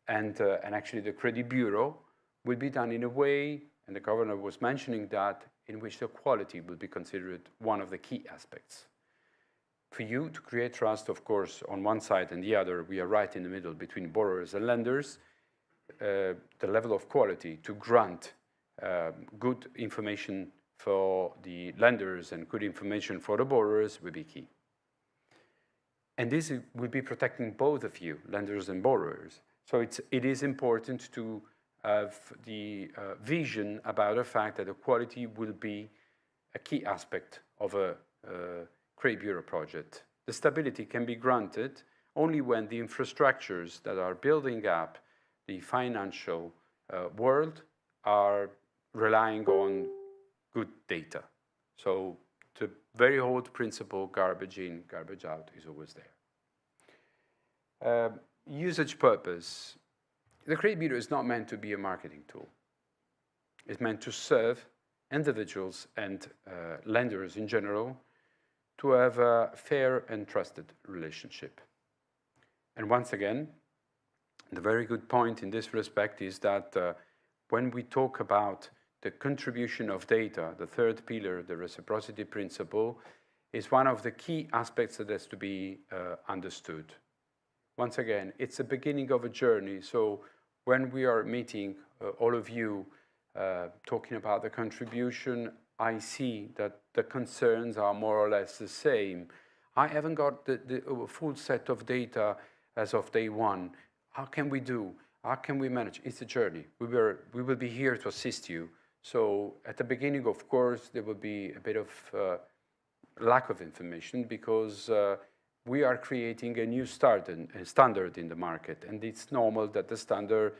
and actually the credit bureau will be done in a way, and the governor was mentioning that, in which the quality will be considered one of the key aspects. For you to create trust, of course, on one side and the other, we are right in the middle between borrowers and lenders. The level of quality to grant good information for the lenders and good information for the borrowers will be key. And this will be protecting both of you, lenders and borrowers. So it is important to have the vision about the fact that the quality will be a key aspect of a credit bureau project. The stability can be granted only when the infrastructures that are building up the financial world are relying on good data. So the very old principle, garbage in, garbage out, is always there. Usage purpose. The credit bureau is not meant to be a marketing tool. It's meant to serve individuals and lenders in general to have a fair and trusted relationship. And once again, the very good point in this respect is that when we talk about the contribution of data, the third pillar, the reciprocity principle, is one of the key aspects that has to be understood. Once again, it's the beginning of a journey. So when we are meeting all of you talking about the contribution, I see that the concerns are more or less the same. I haven't got the full set of data as of day one. How can we do? How can we manage? It's a journey. We will be here to assist you. So at the beginning, of course, there will be a bit of lack of information because we are creating a new standard in the market. And it's normal that the standard,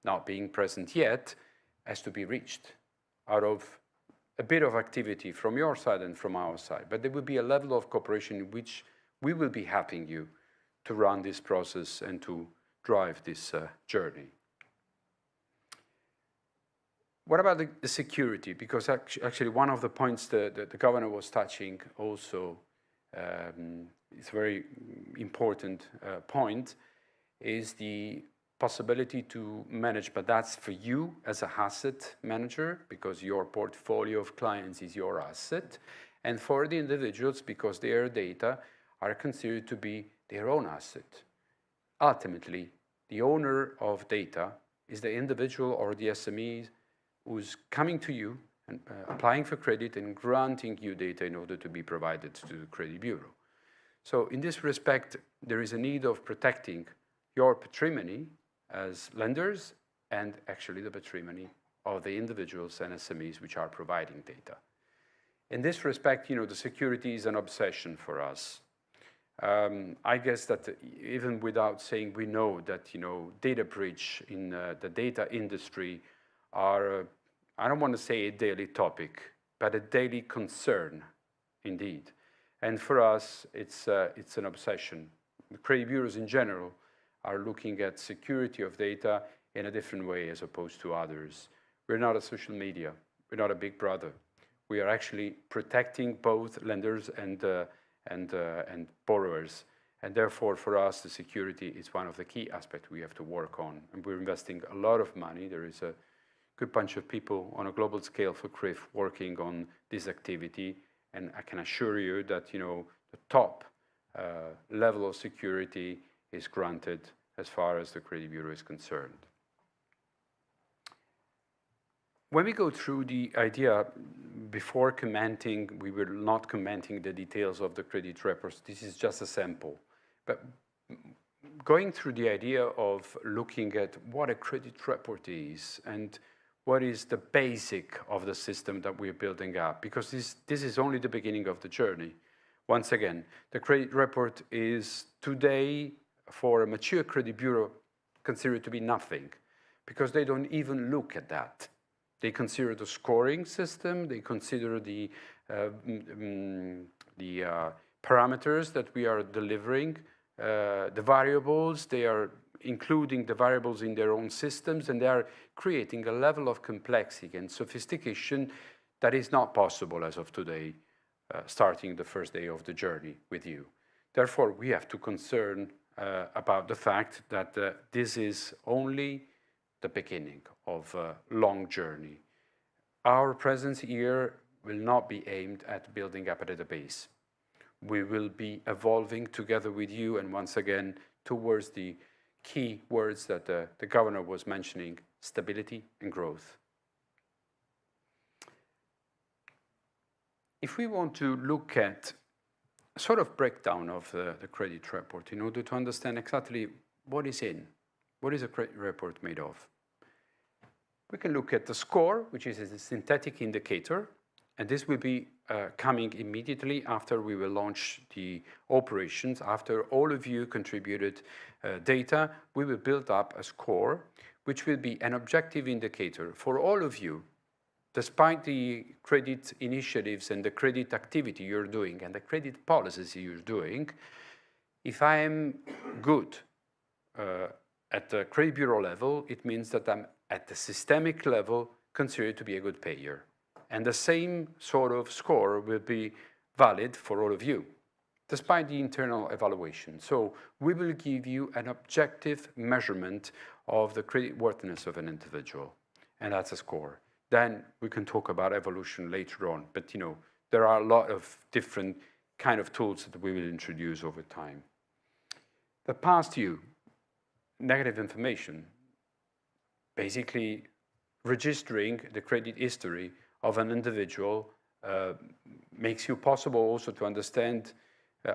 not being present yet, has to be reached out of a bit of activity from your side and from our side. But there will be a level of cooperation in which we will be helping you to run this process and to drive this journey. What about the security? Because actually one of the points that the governor was touching also, it's a very important point, is the possibility to manage, but that's for you as an asset manager, because your portfolio of clients is your asset, and for the individuals, because their data are considered to be their own asset. Ultimately, the owner of data is the individual or the SME who's coming to you and applying for credit and granting you data in order to be provided to the credit bureau. So in this respect, there is a need of protecting your patrimony as lenders and actually the patrimony of the individuals and SMEs which are providing data. In this respect, the security is an obsession for us. I guess that even without saying, we know that, data breach in the data industry are, I don't want to say a daily topic, but a daily concern indeed. And for us, it's an obsession. The credit bureaus in general are looking at security of data in a different way as opposed to others. We're not a social media. We're not a big brother. We are actually protecting both lenders and borrowers. And therefore, for us, the security is one of the key aspects we have to work on. And we're investing a lot of money. There is a good bunch of people on a global scale for CRIF working on this activity. And I can assure you that, the top level of security is granted as far as the credit bureau is concerned. When we go through the idea, before commenting, we were not commenting the details of the credit reports. This is just a sample. But going through the idea of looking at what a credit report is and what is the basic of the system that we're building up, because this is only the beginning of the journey. Once again, the credit report is today, for a mature credit bureau, considered to be nothing, because they don't even look at that. They consider the scoring system, they consider the parameters that we are delivering, the variables, they are including the variables in their own systems, and they are creating a level of complexity and sophistication that is not possible as of today, starting the first day of the journey with you. Therefore, we have to concern about the fact that this is only the beginning of a long journey. Our presence here will not be aimed at building up a database. We will be evolving together with you, and once again, towards the key words that the governor was mentioning, stability and growth. If we want to look at a sort of breakdown of the credit report in order to understand exactly what is a credit report made of, we can look at the score, which is a synthetic indicator, and this will be coming immediately after we will launch the operations. After all of you contributed data, we will build up a score, which will be an objective indicator for all of you, despite the credit initiatives and the credit activity you're doing and the credit policies you're doing. If I am good at the credit bureau level, it means that I'm at the systemic level considered to be a good payer. And the same sort of score will be valid for all of you, despite the internal evaluation. So we will give you an objective measurement of the creditworthiness of an individual, and that's a score. Then we can talk about evolution later on, but there are a lot of different kind of tools that we will introduce over time. The past due, negative information, basically registering the credit history of an individual makes you possible also to understand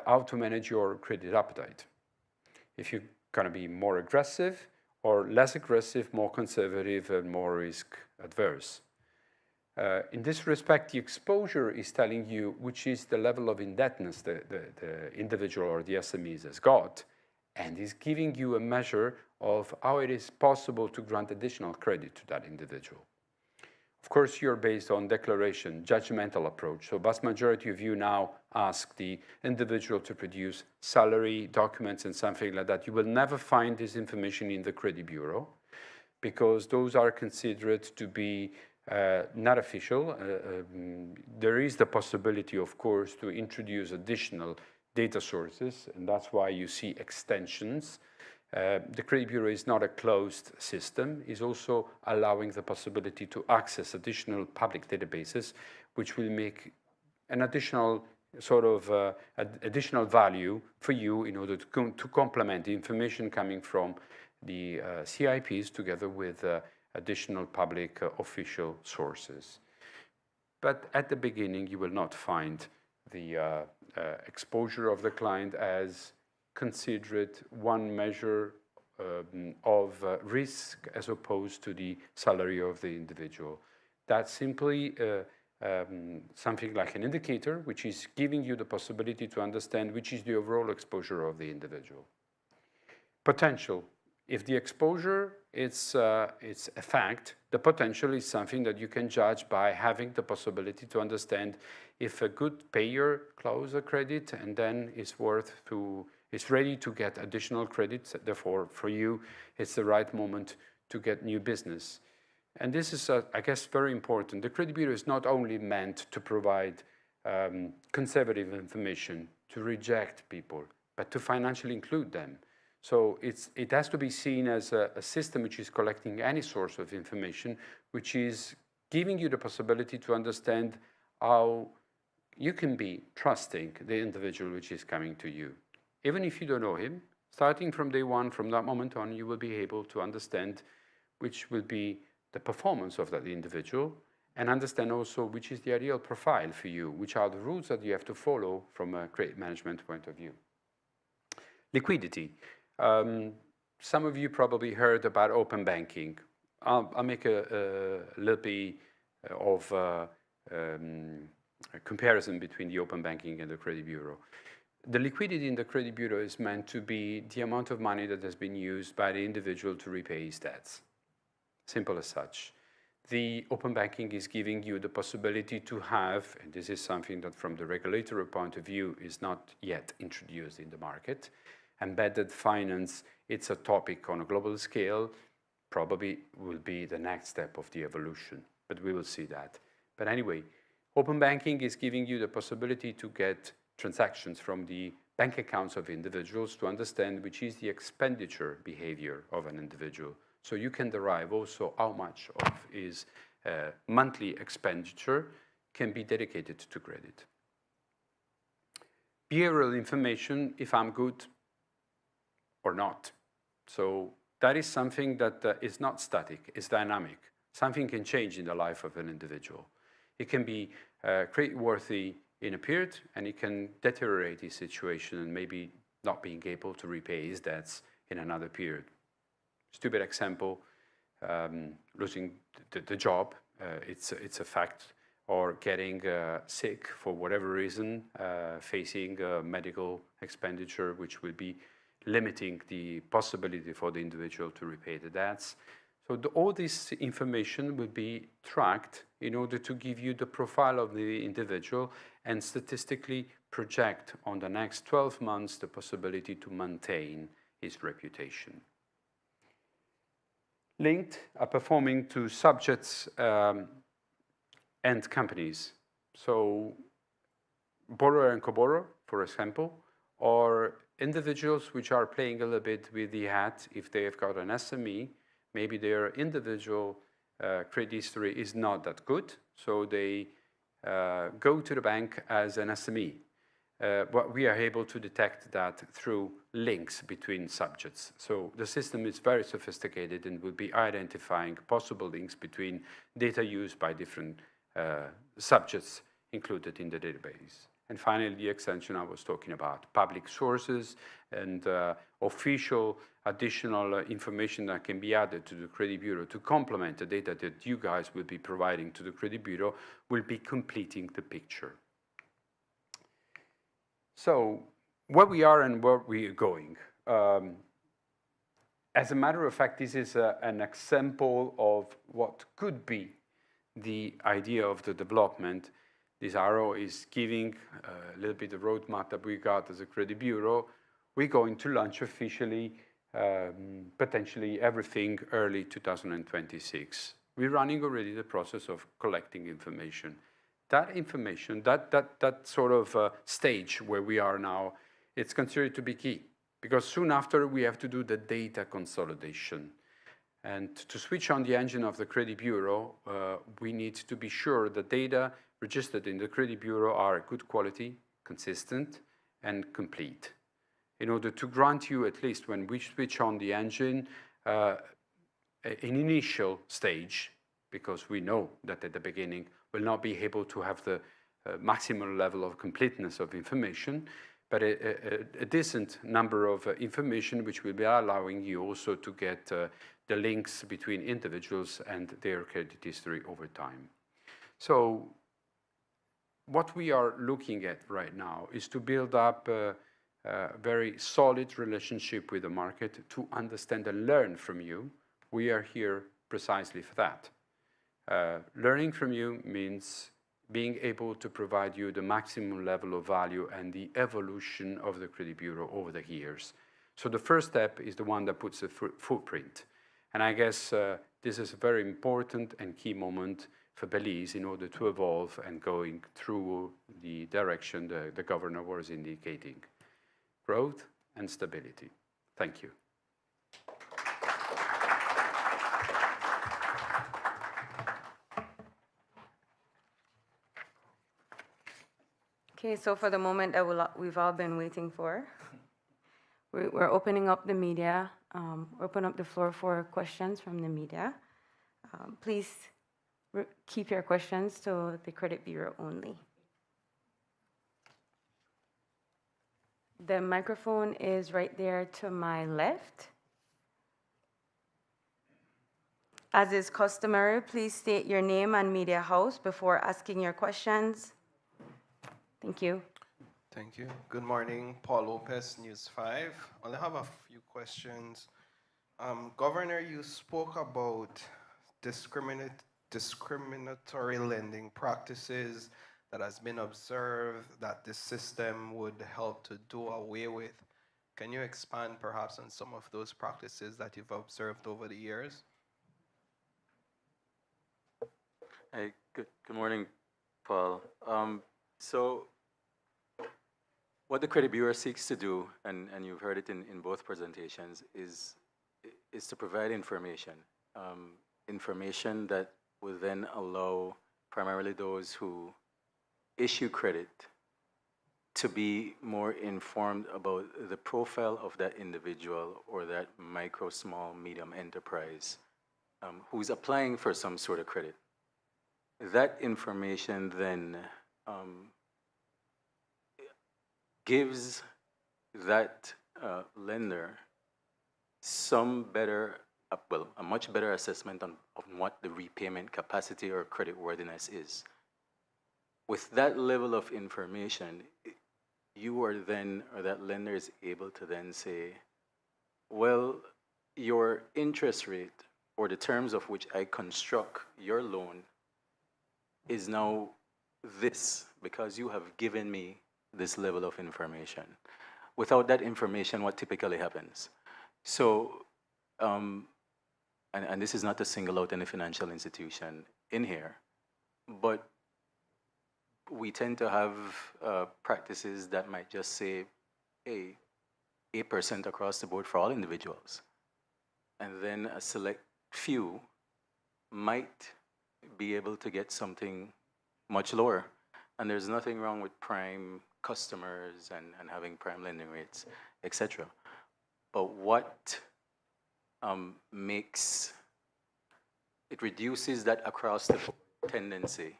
how to manage your credit appetite. If you're going to be more aggressive or less aggressive, more conservative, and more risk adverse. In this respect, the exposure is telling you which is the level of indebtedness the individual or the SMEs has got, and is giving you a measure of how it is possible to grant additional credit to that individual. Of course, you're based on declaration, judgmental approach. So vast majority of you now ask the individual to produce salary documents and something like that. You will never find this information in the credit bureau because those are considered to be not official. There is the possibility, of course, to introduce additional data sources, and that's why you see extensions. The credit bureau is not a closed system. It's also allowing the possibility to access additional public databases, which will make an additional sort of additional value for you in order to complement the information coming from the CIPs together with additional public official sources. But at the beginning, you will not find the exposure of the client as considered one measure of risk as opposed to the salary of the individual. That's simply something like an indicator, which is giving you the possibility to understand which is the overall exposure of the individual. Potential. If the exposure it's a fact, the potential is something that you can judge by having the possibility to understand if a good payer closes a credit and then is ready to get additional credits. Therefore, for you, it's the right moment to get new business. And this is, I guess, very important. The credit bureau is not only meant to provide conservative information, to reject people, but to financially include them. So it has to be seen as a system which is collecting any source of information, which is giving you the possibility to understand how you can be trusting the individual which is coming to you. Even if you don't know him, starting from day one, from that moment on, you will be able to understand which will be the performance of that individual and understand also which is the ideal profile for you, which are the rules that you have to follow from a credit management point of view. Liquidity. Some of you probably heard about open banking. I'll make a little bit of a comparison between the open banking and the credit bureau. The liquidity in the credit bureau is meant to be the amount of money that has been used by the individual to repay his debts. Simple as such. The open banking is giving you the possibility to have, and this is something that from the regulatory point of view is not yet introduced in the market, embedded finance, it's a topic on a global scale, probably will be the next step of the evolution, but we will see that. But anyway, open banking is giving you the possibility to get transactions from the bank accounts of individuals to understand which is the expenditure behavior of an individual. So you can derive also how much of his monthly expenditure can be dedicated to credit. Behavioral information, if I'm good or not. So that is something that is not static, it's dynamic. Something can change in the life of an individual. It can be creditworthy in a period, and it can deteriorate his situation and maybe not being able to repay his debts in another period. Stupid example, losing the job, it's a fact, or getting sick for whatever reason, facing medical expenditure, which will be limiting the possibility for the individual to repay the debts. So all this information will be tracked in order to give you the profile of the individual and statistically project on the next 12 months the possibility to maintain his reputation. Linked are performing to subjects and companies. So borrower and co-borrower, for example, or individuals which are playing a little bit with the hat. If they have got an SME, maybe their individual credit history is not that good, so they go to the bank as an SME. But we are able to detect that through links between subjects. So the system is very sophisticated and will be identifying possible links between data used by different subjects included in the database. And finally, the extension I was talking about, public sources and official additional information that can be added to the credit bureau to complement the data that you guys will be providing to the credit bureau will be completing the picture. So where we are and where we are going. As a matter of fact, this is an example of what could be the idea of the development. This arrow is giving a little bit of roadmap that we got as a credit bureau. We're going to launch officially, potentially everything early 2026. We're running already the process of collecting information. That information, that sort of stage where we are now, it's considered to be key, because soon after we have to do the data consolidation. And to switch on the engine of the credit bureau, we need to be sure the data registered in the credit bureau are good quality, consistent, and complete. In order to grant you, at least when we switch on the engine, an initial stage, because we know that at the beginning we'll not be able to have the maximum level of completeness of information, but a decent number of information which will be allowing you also to get the links between individuals and their credit history over time. So what we are looking at right now is to build up a very solid relationship with the market, to understand and learn from you. We are here precisely for that. Learning from you means being able to provide you the maximum level of value and the evolution of the credit bureau over the years. So the first step is the one that puts a footprint. And I guess this is a very important and key moment for Belize in order to evolve and going through the direction the governor was indicating. Growth and stability. Thank you. Okay, so for the moment that we've all been waiting for, we're opening up the media, open up the floor for questions from the media. Please keep your questions to the credit bureau only. The microphone is right there to my left. As is customary, please state your name and media house before asking your questions. Thank you. Thank you. Good morning, Paul Lopez, News 5. I only have a few questions. Governor, you spoke about discriminatory lending practices that has been observed that this system would help to do away with. Can you expand perhaps on some of those practices that you've observed over the years? Hey, good morning, Paul. So What the credit bureau seeks to do, and you've heard it in both presentations, is to provide information, information that will then allow primarily those who issue credit to be more informed about the profile of that individual or that micro, small, medium enterprise who's applying for some sort of credit. That information then gives that lender some better, well, a much better assessment on what the repayment capacity or credit worthiness is. With that level of information, you are then, or that lender is able to then say, well, your interest rate or the terms of which I construct your loan is now this because you have given me this level of information. Without that information, what typically happens? So, and this is not to single out any financial institution in here, but we tend to have practices that might just say, hey, 8% across the board for all individuals. And then a select few might be able to get something much lower. And there's nothing wrong with prime customers and having prime lending rates, etc. But what makes it reduces that across the tendency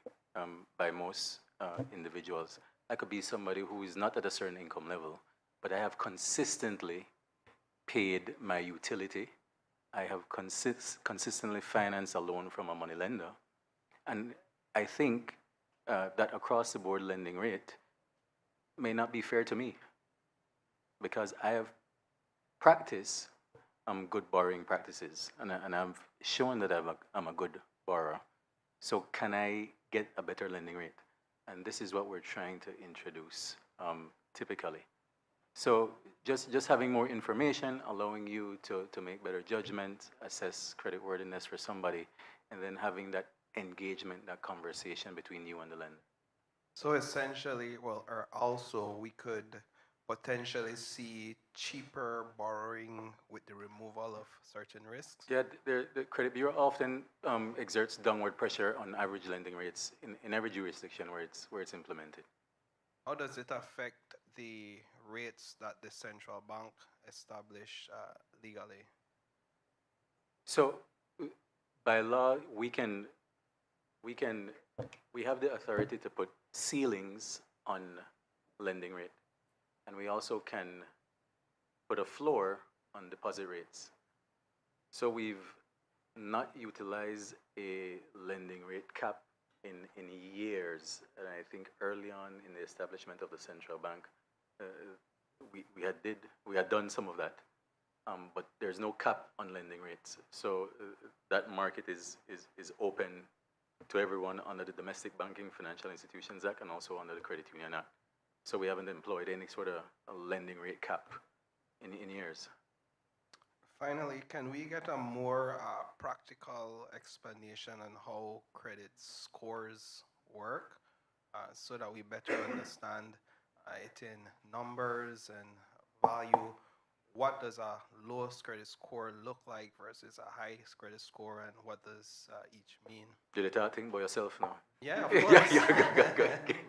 by most individuals. I could be somebody who is not at a certain income level, but I have consistently paid my utility. I have consistently financed a loan from a money lender. And I think that across the board lending rate may not be fair to me because I have practiced good borrowing practices and I've shown that I'm a good borrower. So can I get a better lending rate? And this is what we're trying to introduce typically. So just having more information, allowing you to make better judgment, assess creditworthiness for somebody, and then having that engagement, that conversation between you and the lender. So essentially, well, or also we could potentially see cheaper borrowing with the removal of certain risks? Yeah, the credit bureau often exerts downward pressure on average lending rates in every jurisdiction where it's implemented. How does it affect the rates that the central bank establish legally? So, by law, we have the authority to put ceilings on lending rate, and we also can put a floor on deposit rates. So we've not utilized a lending rate cap in years, and I think early on in the establishment of the central bank, we had done some of that, but there's no cap on lending rates. So that market is open to everyone under the Domestic Banking Financial Institutions Act and also under the Credit Union Act. So we haven't employed any sort of a lending rate cap in years. Finally, can we get a more practical explanation on how credit scores work so that we better understand it in numbers and value? What does a lowest credit score look like versus a highest credit score, and what does each mean? Did you start thinking about yourself now? Yeah, of course.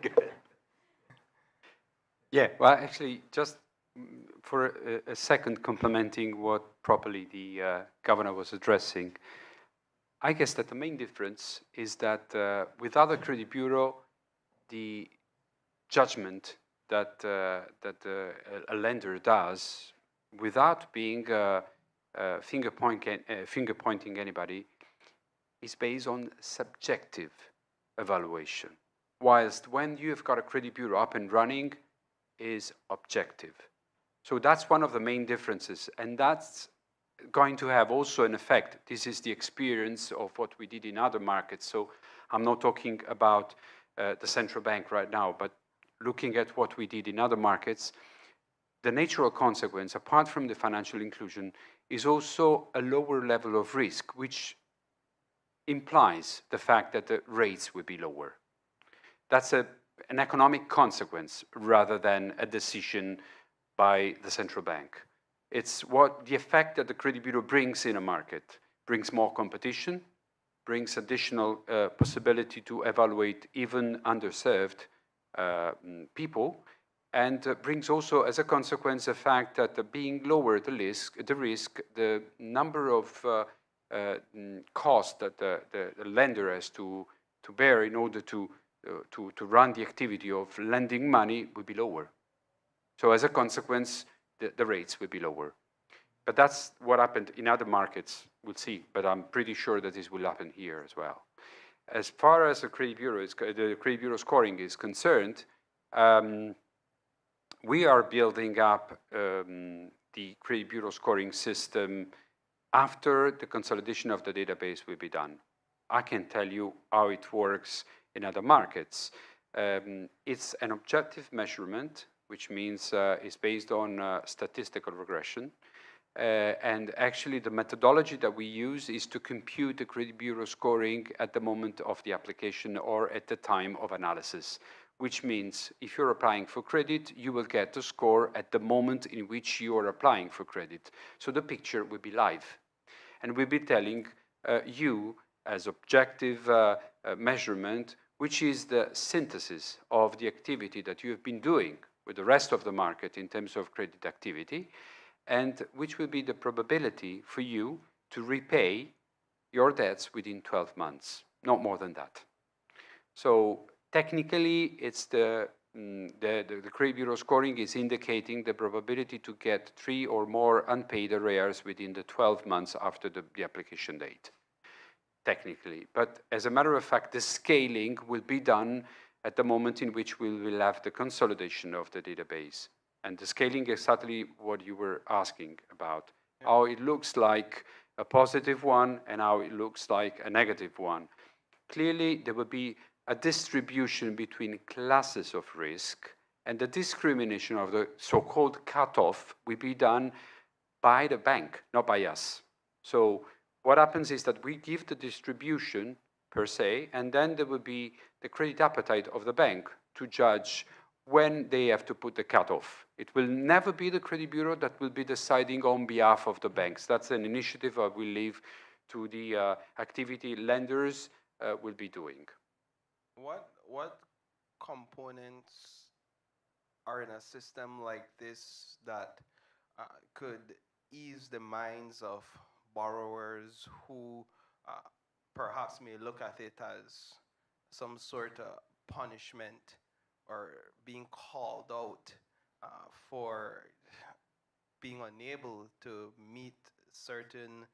Good. Yeah, well, actually, just for a second complementing what properly the governor was addressing, I guess that the main difference is that with other credit bureau, the judgment that a lender does without being finger pointing anybody is based on subjective evaluation. Whilst when you have got a credit bureau up and running, is objective. So that's one of the main differences, and that's going to have also an effect. This is the experience of what we did in other markets. So I'm not talking about the central bank right now, but looking at what we did in other markets, the natural consequence, apart from the financial inclusion, is also a lower level of risk, which implies the fact that the rates will be lower. That's an economic consequence rather than a decision by the central bank. It's what the effect that the credit bureau brings in a market, brings more competition, brings additional possibility to evaluate even underserved people, and brings also as a consequence the fact that being lower the risk, the number of costs that the lender has to bear in order to run the activity of lending money will be lower. So as a consequence, the rates will be lower. But that's what happened in other markets. We'll see, but I'm pretty sure that this will happen here as well. As far as the credit bureau scoring is concerned, we are building up the credit bureau scoring system after the consolidation of the database will be done. I can tell you how it works in other markets. It's an objective measurement, which means it's based on statistical regression. And actually, the methodology that we use is to compute the credit bureau scoring at the moment of the application or at the time of analysis, which means if you're applying for credit, you will get the score at the moment in which you are applying for credit. So the picture will be live. And we'll be telling you as objective measurement, which is the synthesis of the activity that you have been doing with the rest of the market in terms of credit activity, and which will be the probability for you to repay your debts within 12 months, not more than that. So technically, it's the credit bureau scoring is indicating the probability to get 3 or more unpaid arrears within the 12 months after the application date, technically. But as a matter of fact, the scaling will be done at the moment in which we will have the consolidation of the database. And the scaling is exactly what you were asking about, how it looks like a positive one and how it looks like a negative one. Clearly, there will be a distribution between classes of risk, and the discrimination of the so-called cutoff will be done by the bank, not by us. So what happens is that we give the distribution per se, and then there will be the credit appetite of the bank to judge when they have to put the cutoff. It will never be the credit bureau that will be deciding on behalf of the banks. That's an initiative I will leave to the activity lenders will be doing. What components are in a system like this that could ease the minds of borrowers who perhaps may look at it as some sort of punishment or being called out for being unable to meet certain,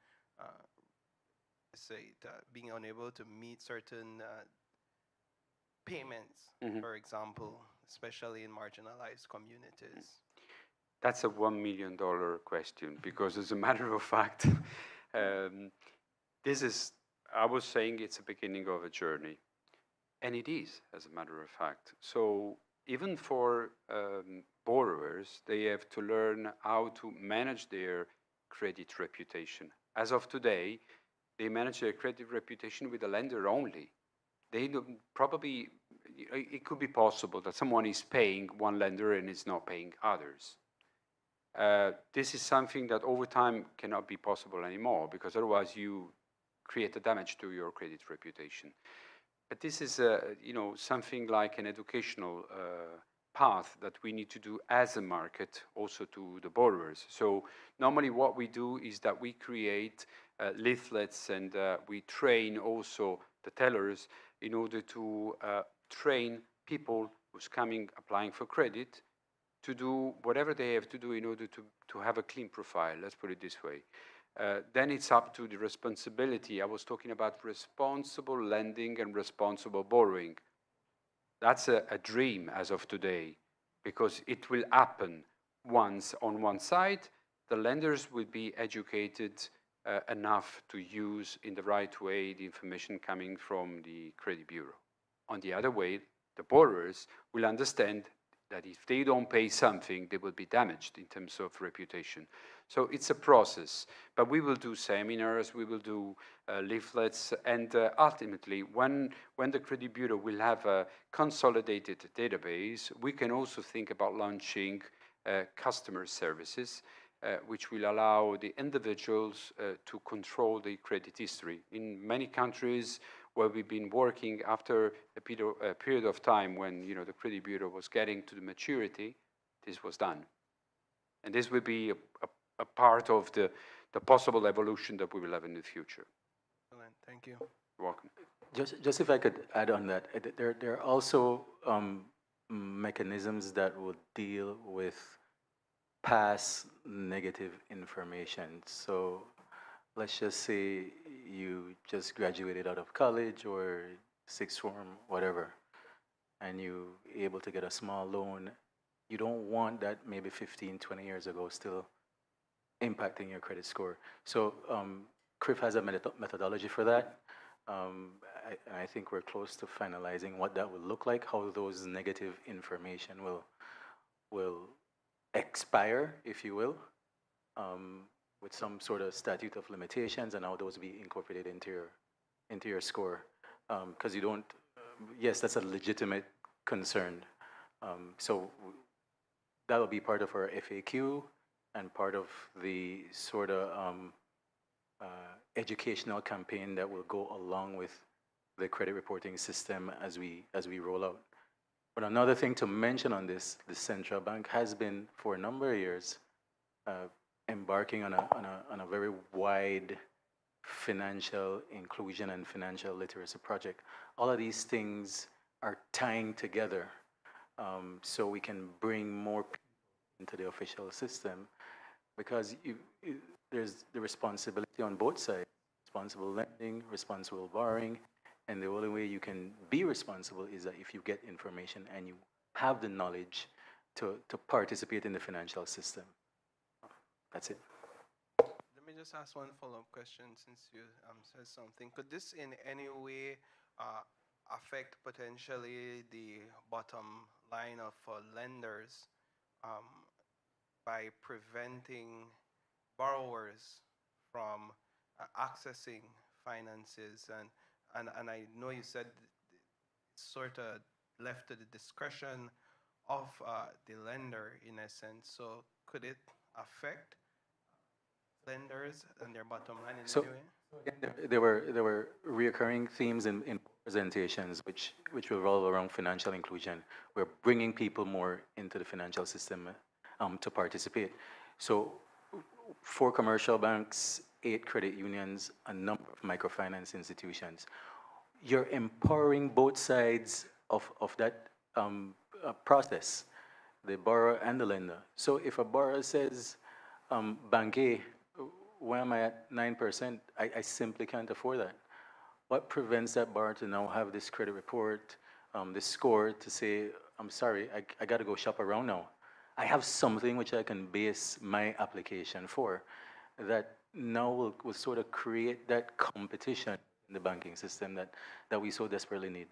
being unable to meet certain payments, for example, especially in marginalized communities? That's a $1 million question, because as a matter of fact, this is, I was saying it's the beginning of a journey. And it is, as a matter of fact. So even for borrowers, they have to learn how to manage their credit reputation. As of today, they manage their credit reputation with a lender only. They don't, probably, it could be possible that someone is paying one lender and is not paying others. This is something that over time cannot be possible anymore, because otherwise you create a damage to your credit reputation. But this is something like an educational path that we need to do as a market, also to the borrowers. So normally what we do is that we create leaflets, and we train also the tellers in order to train people who's applying for credit to do whatever they have to do in order to have a clean profile, let's put it this way. Then it's up to the responsibility. I was talking about responsible lending and responsible borrowing. That's a dream as of today, because it will happen once on one side. The lenders will be educated enough to use in the right way the information coming from the credit bureau. On the other way, the borrowers will understand that if they don't pay something, they will be damaged in terms of reputation. So it's a process, but we will do seminars, we will do leaflets, and ultimately, when the Credit Bureau will have a consolidated database, we can also think about launching customer services, which will allow the individuals to control the credit history. In many countries where we've been working after a period of time when the Credit Bureau was getting to the maturity, this was done. And this will be a part of the possible evolution that we will have in the future. Excellent. Thank you. You're welcome. Just if I could add on that, there are also mechanisms that would deal with past negative information. So let's just say you just graduated out of college or sixth form, whatever, and you're able to get a small loan. You don't want that maybe 15, 20 years ago still impacting your credit score. So CRIF has a methodology for that. I think we're close to finalizing what that will look like, how those negative information will expire, if you will, with some sort of statute of limitations, and how those be incorporated into your score. Because you don't, yes, that's a legitimate concern. So that will be part of our FAQ and part of the sort of educational campaign that will go along with the credit reporting system as we roll out. But another thing to mention on this, the central bank has been for a number of years embarking on a very wide financial inclusion and financial literacy project. All of these things are tying together so we can bring more people into the official system, because there's the responsibility on both sides, responsible lending, responsible borrowing, and the only way you can be responsible is that if you get information and you have the knowledge to participate in the financial system. That's it. Let me just ask one follow-up question since you said something. Could this in any way affect potentially the bottom line of lenders by preventing borrowers from accessing finances? And I know you said it's sort of left to the discretion of the lender in a sense. So could it affect lenders and their bottom line in any way? There were reoccurring themes in presentations which revolve around financial inclusion. We're bringing people more into the financial system to participate. So 4 commercial banks, 8 credit unions, a number of microfinance institutions. You're empowering both sides of that process, the borrower and the lender. So if a borrower says, Bank A, why am I at 9%? I simply can't afford that. What prevents that borrower to now have this credit report, this score to say, I'm sorry, I got to go shop around now. I have something which I can base my application for that now will sort of create that competition in the banking system that we so desperately need.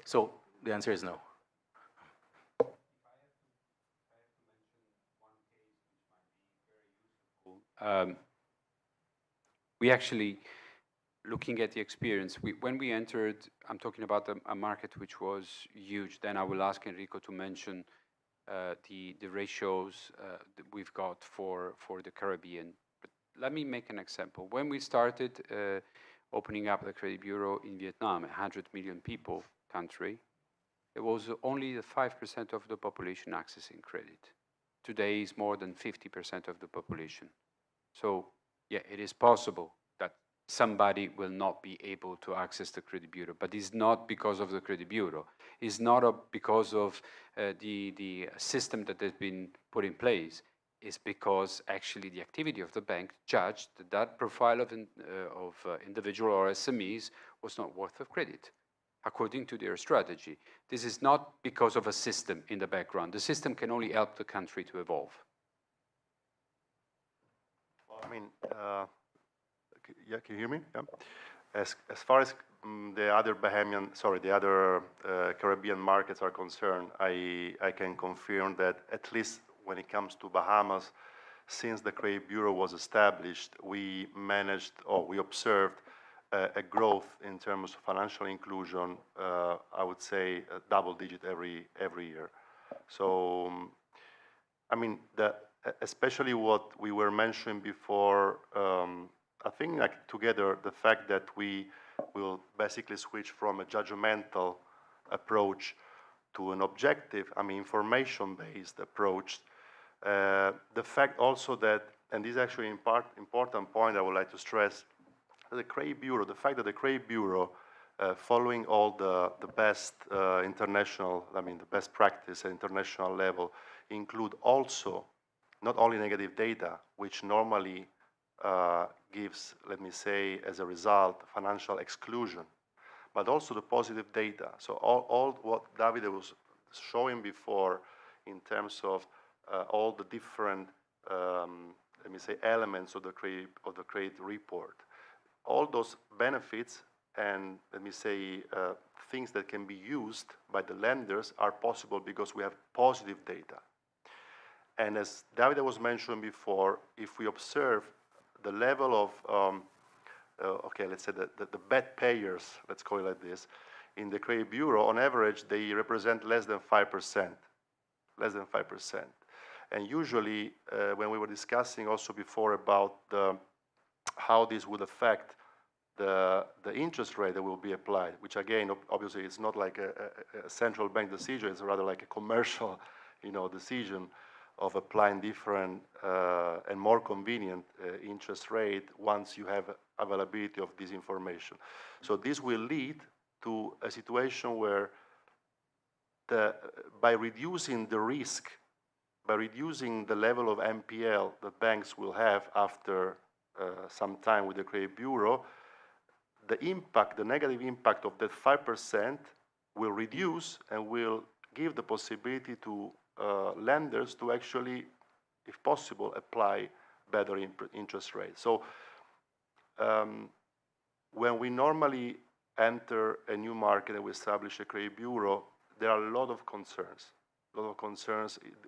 So the answer is no. We actually, looking at the experience, when we entered, I'm talking about a market which was huge. Then I will ask Enrico to mention the ratios that we've got for the Caribbean. But let me make an example. When we started opening up the Credit Bureau in Vietnam, 100 million people country, it was only the 5% of the population accessing credit. Today is more than 50% of the population. So yeah, it is possible that somebody will not be able to access the Credit Bureau, but it's not because of the Credit Bureau. It's not because of the system that has been put in place. It's because actually the activity of the bank judged that profile of individual or SMEs was not worth of credit, according to their strategy. This is not because of a system in the background. The system can only help the country to evolve. Well, I mean, yeah, can you hear me? Yeah. As far as the other Caribbean markets are concerned, I can confirm that at least when it comes to Bahamas, since the Credit Bureau was established, we managed, or we observed a growth in terms of financial inclusion, I would say a double digit every year. So, I mean, especially what we were mentioning before, I think like together the fact that we will basically switch from a judgmental approach to an objective, I mean, information-based approach. The fact also that, and this is actually an important point I would like to stress, the Credit Bureau, the fact that the Credit Bureau, following all the best international, I mean, the best practice at international level, include also not only negative data, which normally gives, let me say, as a result, financial exclusion, but also the positive data. So all what David was showing before in terms of all the different, let me say, elements of the credit report, all those benefits and, let me say, things that can be used by the lenders are possible because we have positive data. And as David was mentioning before, if we observe the level of, okay, let's say the bad payers, let's call it like this, in the Credit Bureau, on average, they represent less than 5%, less than 5%. And usually, when we were discussing also before about how this would affect the interest rate that will be applied, which again, obviously, it's not like a central bank decision, it's rather like a commercial, decision of applying different and more convenient interest rate once you have availability of this information. So this will lead to a situation where by reducing the risk, by reducing the level of NPL that banks will have after some time with the Credit Bureau, the impact, the negative impact of that 5% will reduce and will give the possibility to lenders to actually, if possible, apply better interest rates. So when we normally enter a new market and we establish a Credit Bureau, there are a lot of concerns.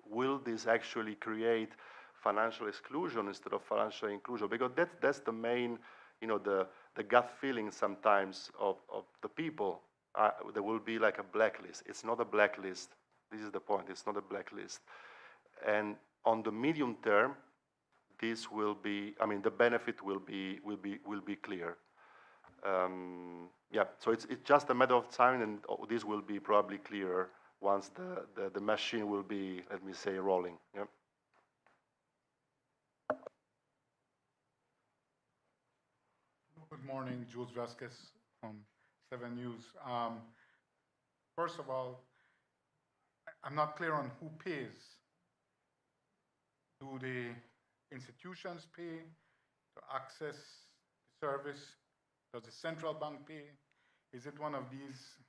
Will this actually create financial exclusion instead of financial inclusion? Because that's the main, the gut feeling sometimes of the people. There will be like a blacklist. It's not a blacklist. This is the point. It's not a blacklist. And on the medium term, this will be, I mean, the benefit will be clear. Yeah, so it's just a matter of time, and this will be probably clearer once the machine will be, let me say, rolling. Yeah. Good morning, Jules Vasquez from 7 News. First of all, I'm not clear on who pays. Do the institutions pay to access the service? Does the central bank pay? Is it one of these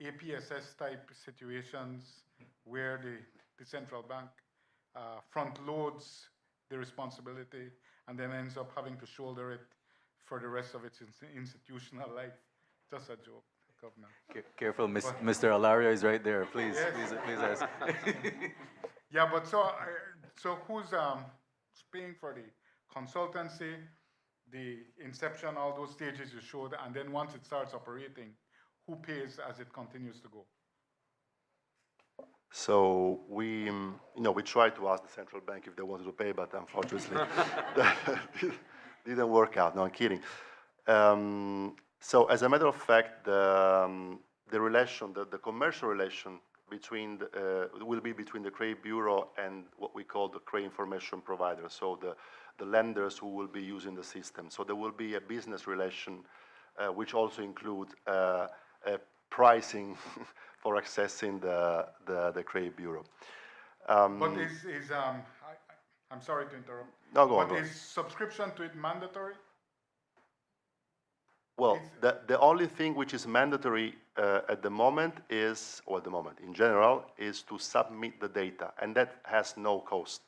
APSS type situations where the central bank front loads the responsibility and then ends up having to shoulder it for the rest of its institutional life? Just a joke, Governor. Careful, Mr. Alario is right there. Please, yes. please ask. Yeah, but so who's paying for the consultancy, the inception, all those stages you showed, and then once it starts operating, who pays as it continues to go? So we tried to ask the central bank if they wanted to pay, but unfortunately, didn't work out. No, I'm kidding. So as a matter of fact, the relation, the commercial relation will be between the Credit Bureau and what we call the credit information provider, so the lenders who will be using the system. So there will be a business relation, which also includes a pricing for accessing the Credit Bureau. But I'm sorry to interrupt. No, go on. But is subscription to it mandatory? Well, the only thing which is mandatory at the moment is, or at the moment in general, is to submit the data, and that has no cost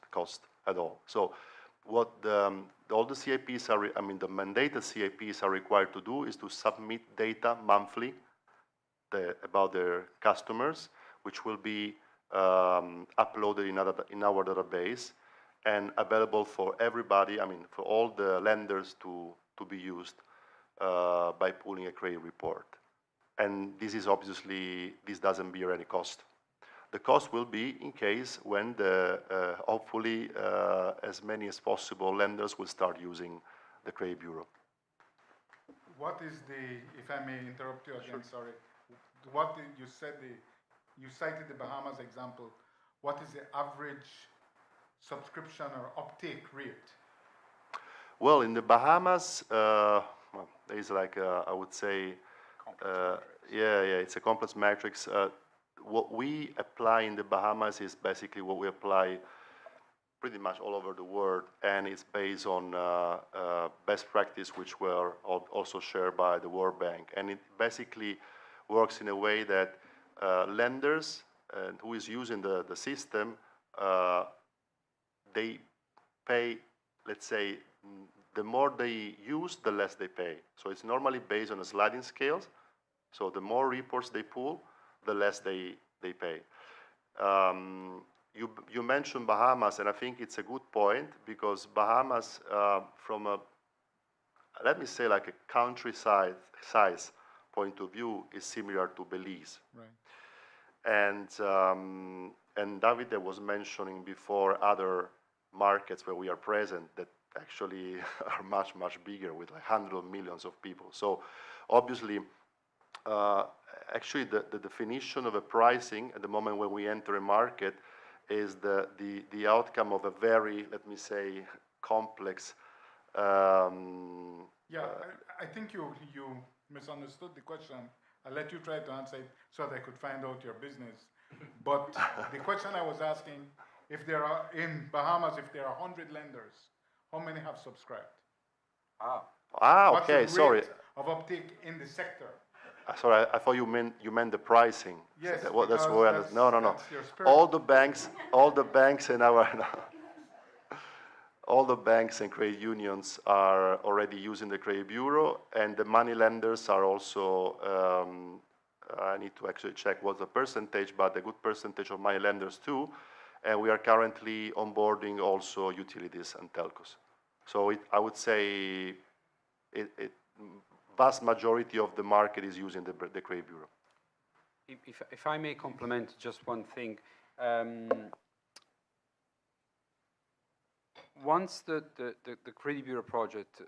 at all. So what all the CIPs are, I mean, the mandated CIPs are required to do is to submit data monthly about their customers, which will be uploaded in our database and available for everybody, I mean, for all the lenders to be used by pulling a credit report. And this is obviously, this doesn't bear any cost. The cost will be in case when hopefully as many as possible lenders will start using the credit bureau. What is if I may interrupt you again, sorry. What you said, you cited the Bahamas example. What is the average subscription or uptake rate? Well, in the Bahamas, well, there is like I would say, it's a complex matrix. What we apply in the Bahamas is basically what we apply pretty much all over the world, and it's based on best practice, which were also shared by the World Bank. And it basically works in a way that lenders who is using the system, they pay, let's say, the more they use, the less they pay. So it's normally based on a sliding scale. So the more reports they pull, the less they pay. You mentioned Bahamas, and I think it's a good point because Bahamas, from a, let me say, like a countryside size point of view, is similar to Belize. Right. And David was mentioning before other markets where we are present that actually are much, much bigger with like hundreds of millions of people. So obviously, actually the definition of a pricing at the moment when we enter a market is the outcome of a very, let me say, complex. I think you misunderstood the question. I'll let you try to answer it so that I could find out your business. But the question I was asking, if there are, in Bahamas, if there are 100 lenders, how many have subscribed? Okay, sorry. Of uptake in the sector. Sorry, I thought you meant the pricing. Yes, so that's where no. All the banks in our all the banks and credit unions are already using the credit bureau, and the money lenders are also. I need to actually check what's the percentage, but a good percentage of money lenders too. And we are currently onboarding also utilities and telcos. So I would say vast majority of the market is using the credit bureau. If I may complement just one thing, once the credit bureau project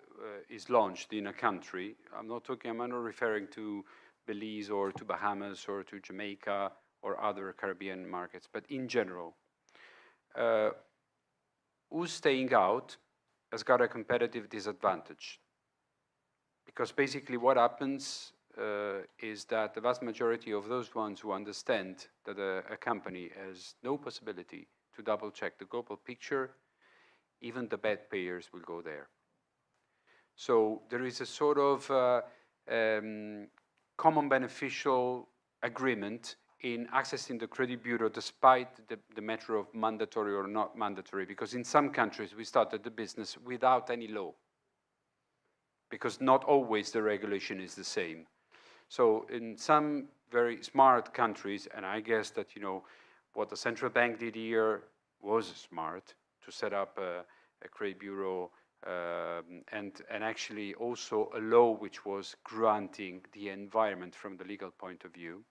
is launched in a country, I'm not referring to Belize or to Bahamas or to Jamaica or other Caribbean markets, but in general, who's staying out has got a competitive disadvantage. Because basically what happens is that the vast majority of those ones who understand that a company has no possibility to double check the global picture, even the bad payers will go there. So there is a sort of common beneficial agreement in accessing the credit bureau despite the matter of mandatory or not mandatory, because in some countries we started the business without any law, because not always the regulation is the same. So in some very smart countries, and I guess that, you know, what the central bank did here was smart to set up a credit bureau and actually also a law which was granting the environment from the legal point of view.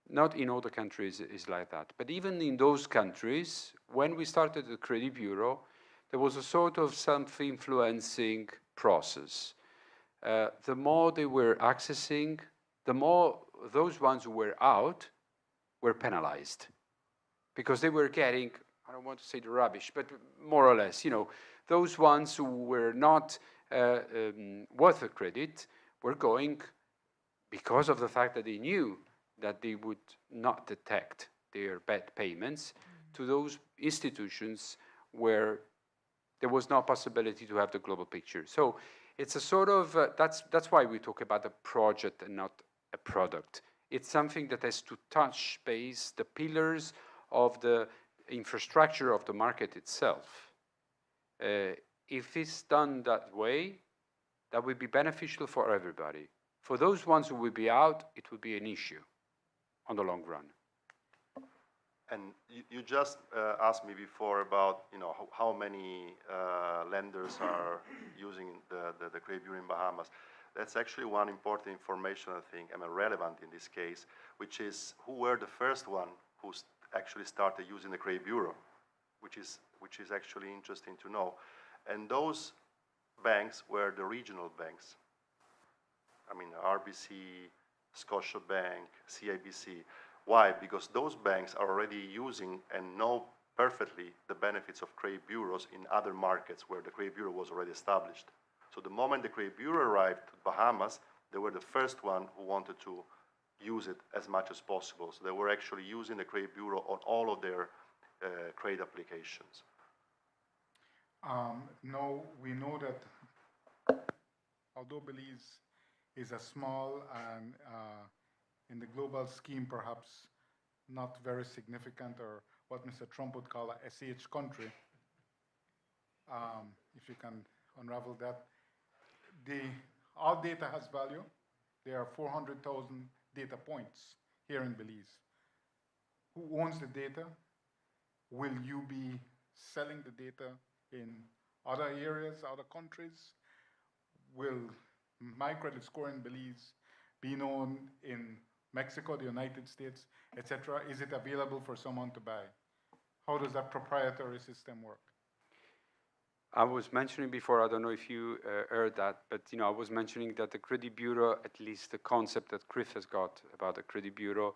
Not in all the countries is like that. But even in those countries, when we started the credit bureau, there was a sort of self-influencing process. The more they were accessing, the more those ones who were out were penalized, because they were getting, I don't want to say the rubbish, but more or less, you know, those ones who were not worth a credit were going, because of the fact that they knew that they would not detect their bad payments, to those institutions where there was no possibility to have the global picture. So it's a sort of, that's why we talk about a project and not a product. It's something that has to touch base the pillars of the infrastructure of the market itself. if it's done that way, that would be beneficial for everybody. For those ones who will be out, it would be an issue on the long run. And you just asked me before about how many lenders are using the credit bureau in Bahamas. That's actually one important information, I think, and relevant in this case, which is who were the first one who actually started using the credit bureau, which is actually interesting to know. And those banks were the regional banks. I mean, RBC, Scotiabank, CIBC. Why? Because those banks are already using and know perfectly the benefits of credit bureaus in other markets where the credit bureau was already established. So the moment the credit bureau arrived to Bahamas, they were the first one who wanted to use it as much as possible. So they were actually using the credit bureau on all of their credit applications. Now, we know that although Belize is a small and in the global scheme perhaps not very significant, or what Mr. Trump would call a SH country, if you can unravel that, all data has value. There are 400,000 data points here in Belize. Who owns the data? Will you be selling the data in other areas, other countries? Will my credit score in Belize be known in Mexico, the United States, etc.? Is it available for someone to buy? How does that proprietary system work? I was mentioning before, I don't know if you heard that, but I was mentioning that the credit bureau, at least the concept that Chris has got about the credit bureau,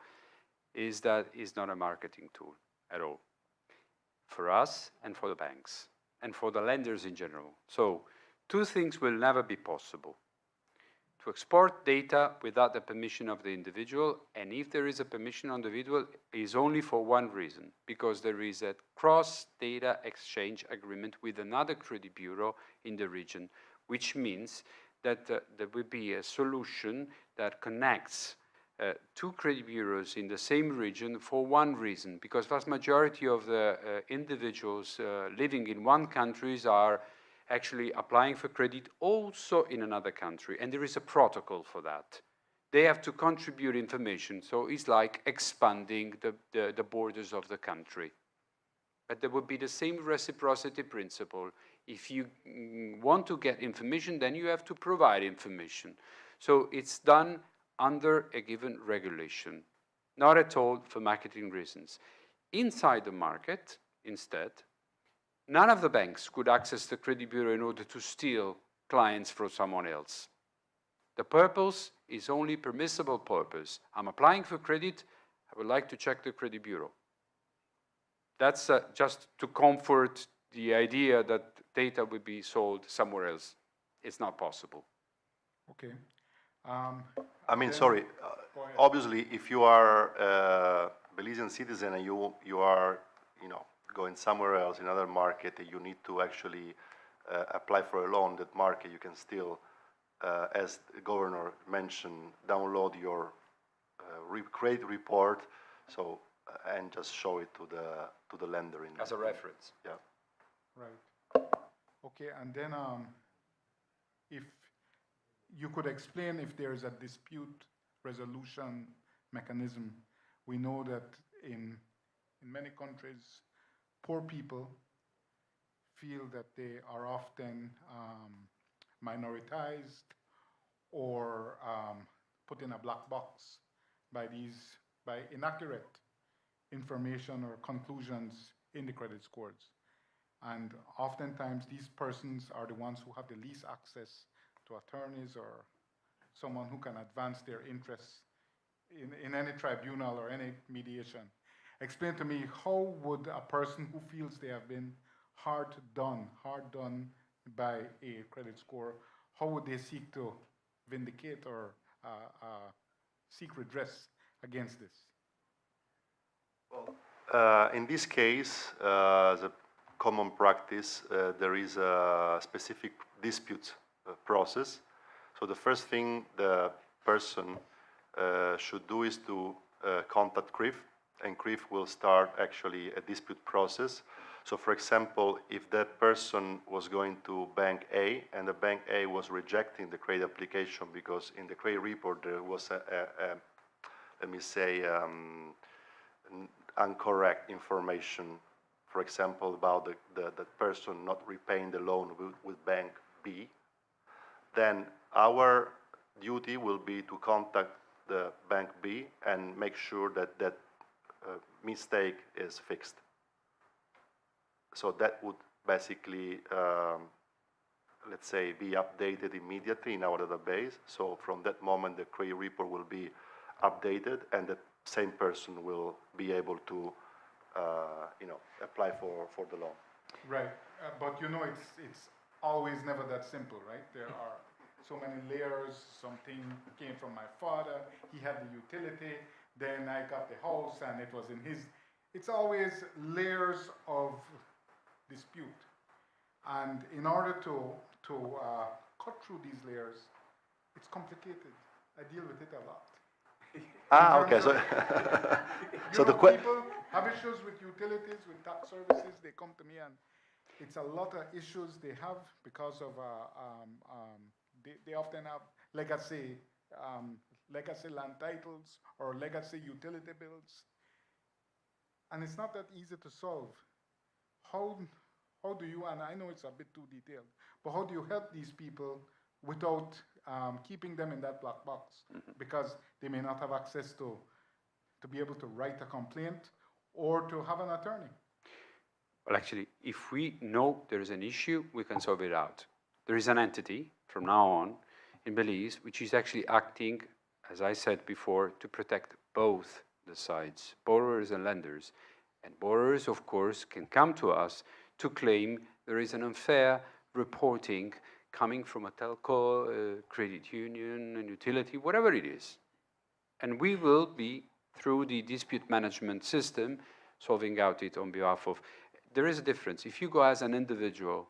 is that it's not a marketing tool at all for us and for the banks and for the lenders in general. So two things will never be possible: to export data without the permission of the individual, and if there is a permission on the individual, is only for one reason, because there is a cross-data exchange agreement with another credit bureau in the region, which means that there will be a solution that connects two credit bureaus in the same region for one reason, because vast majority of the individuals living in one country are actually applying for credit also in another country, and there is a protocol for that. They have to contribute information, so it's like expanding the borders of the country. But there would be the same reciprocity principle. If you want to get information, then you have to provide information. So it's done under a given regulation, not at all for marketing reasons. Inside the market, instead, none of the banks could access the credit bureau in order to steal clients from someone else. The purpose is only permissible purpose. I'm applying for credit, I would like to check the credit bureau. That's just to comfort the idea that data will be sold somewhere else. It's not possible. Okay. I mean, sorry, obviously, if you are a Belizean citizen and you are, going somewhere else in another market, you need to actually apply for a loan. That market, you can still, as the governor mentioned, download your credit report, so and just show it to the lender as a reference. Yeah. Right. Okay, and then if you could explain if there is a dispute resolution mechanism. We know that in many countries, poor people feel that they are often minoritized or put in a black box by inaccurate information or conclusions in the credit scores. And oftentimes these persons are the ones who have the least access to attorneys or someone who can advance their interests in any tribunal or any mediation. Explain to me, how would a person who feels they have been hard done by a credit score, how would they seek to vindicate or seek redress against this? Well, in this case, as a common practice, there is a specific dispute process. So the first thing the person should do is to contact CRIF, and CRIF will start actually a dispute process. So for example, if that person was going to bank A and the bank A was rejecting the credit application because in the credit report there was let me say, incorrect information, for example, about the person not repaying the loan with bank B, then our duty will be to contact the bank B and make sure that that mistake is fixed. So that would basically, let's say, be updated immediately in our database. So from that moment, the credit report will be updated, and the same person will be able to, apply for the loan. Right, but you know, it's always never that simple, right? There are so many layers. Something came from my father. He had the utility. Then I got the house, and it was in his. It's always layers of dispute, and in order to cut through these layers, it's complicated. I deal with it a lot. Okay. So, So people have issues with utilities, with tax services. They come to me, and it's a lot of issues they have because of they often have legacy land titles or legacy utility bills, and it's not that easy to solve. How do you, and I know it's a bit too detailed, but how do you help these people without keeping them in that black box? Because they may not have access to be able to write a complaint or to have an attorney. Well, actually, if we know there is an issue, we can solve it out. There is an entity from now on in Belize which is actually acting, as I said before, to protect both the sides, borrowers and lenders. And borrowers, of course, can come to us to claim there is an unfair reporting coming from a telco, a credit union, a utility, whatever it is. And we will be, through the dispute management system, solving out it on behalf of. There is a difference. If you go as an individual,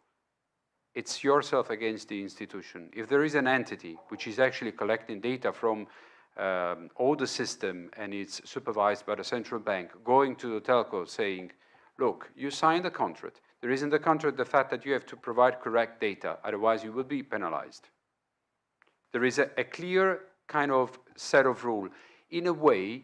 it's yourself against the institution. If there is an entity which is actually collecting data from all the system and it's supervised by the central bank, going to the telco saying, look, you signed a contract. There is in the contract the fact that you have to provide correct data, otherwise you will be penalized. There is a clear kind of set of rules. In a way,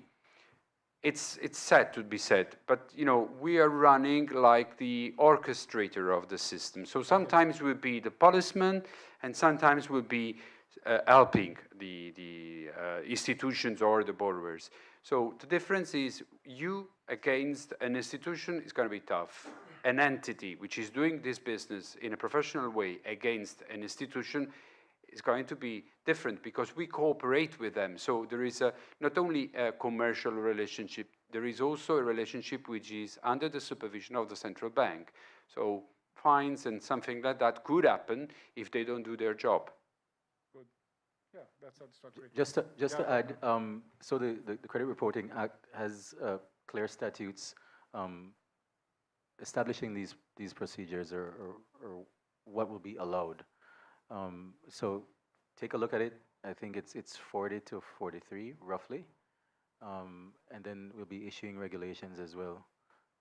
it's sad to be said, but we are running like the orchestrator of the system. So sometimes we'll be the policeman, and sometimes we'll be helping the institutions or the borrowers. So the difference is you against an institution is going to be tough. An entity which is doing this business in a professional way against an institution is going to be different because we cooperate with them. So there is not only a commercial relationship, there is also a relationship which is under the supervision of the central bank. So fines and something like that could happen if they don't do their job. Good. Yeah, that's satisfactory. Just to add, so the Credit Reporting Act has clear statutes establishing these procedures or what will be allowed. So take a look at it. I think it's 40 to 43 roughly, and then we'll be issuing regulations as well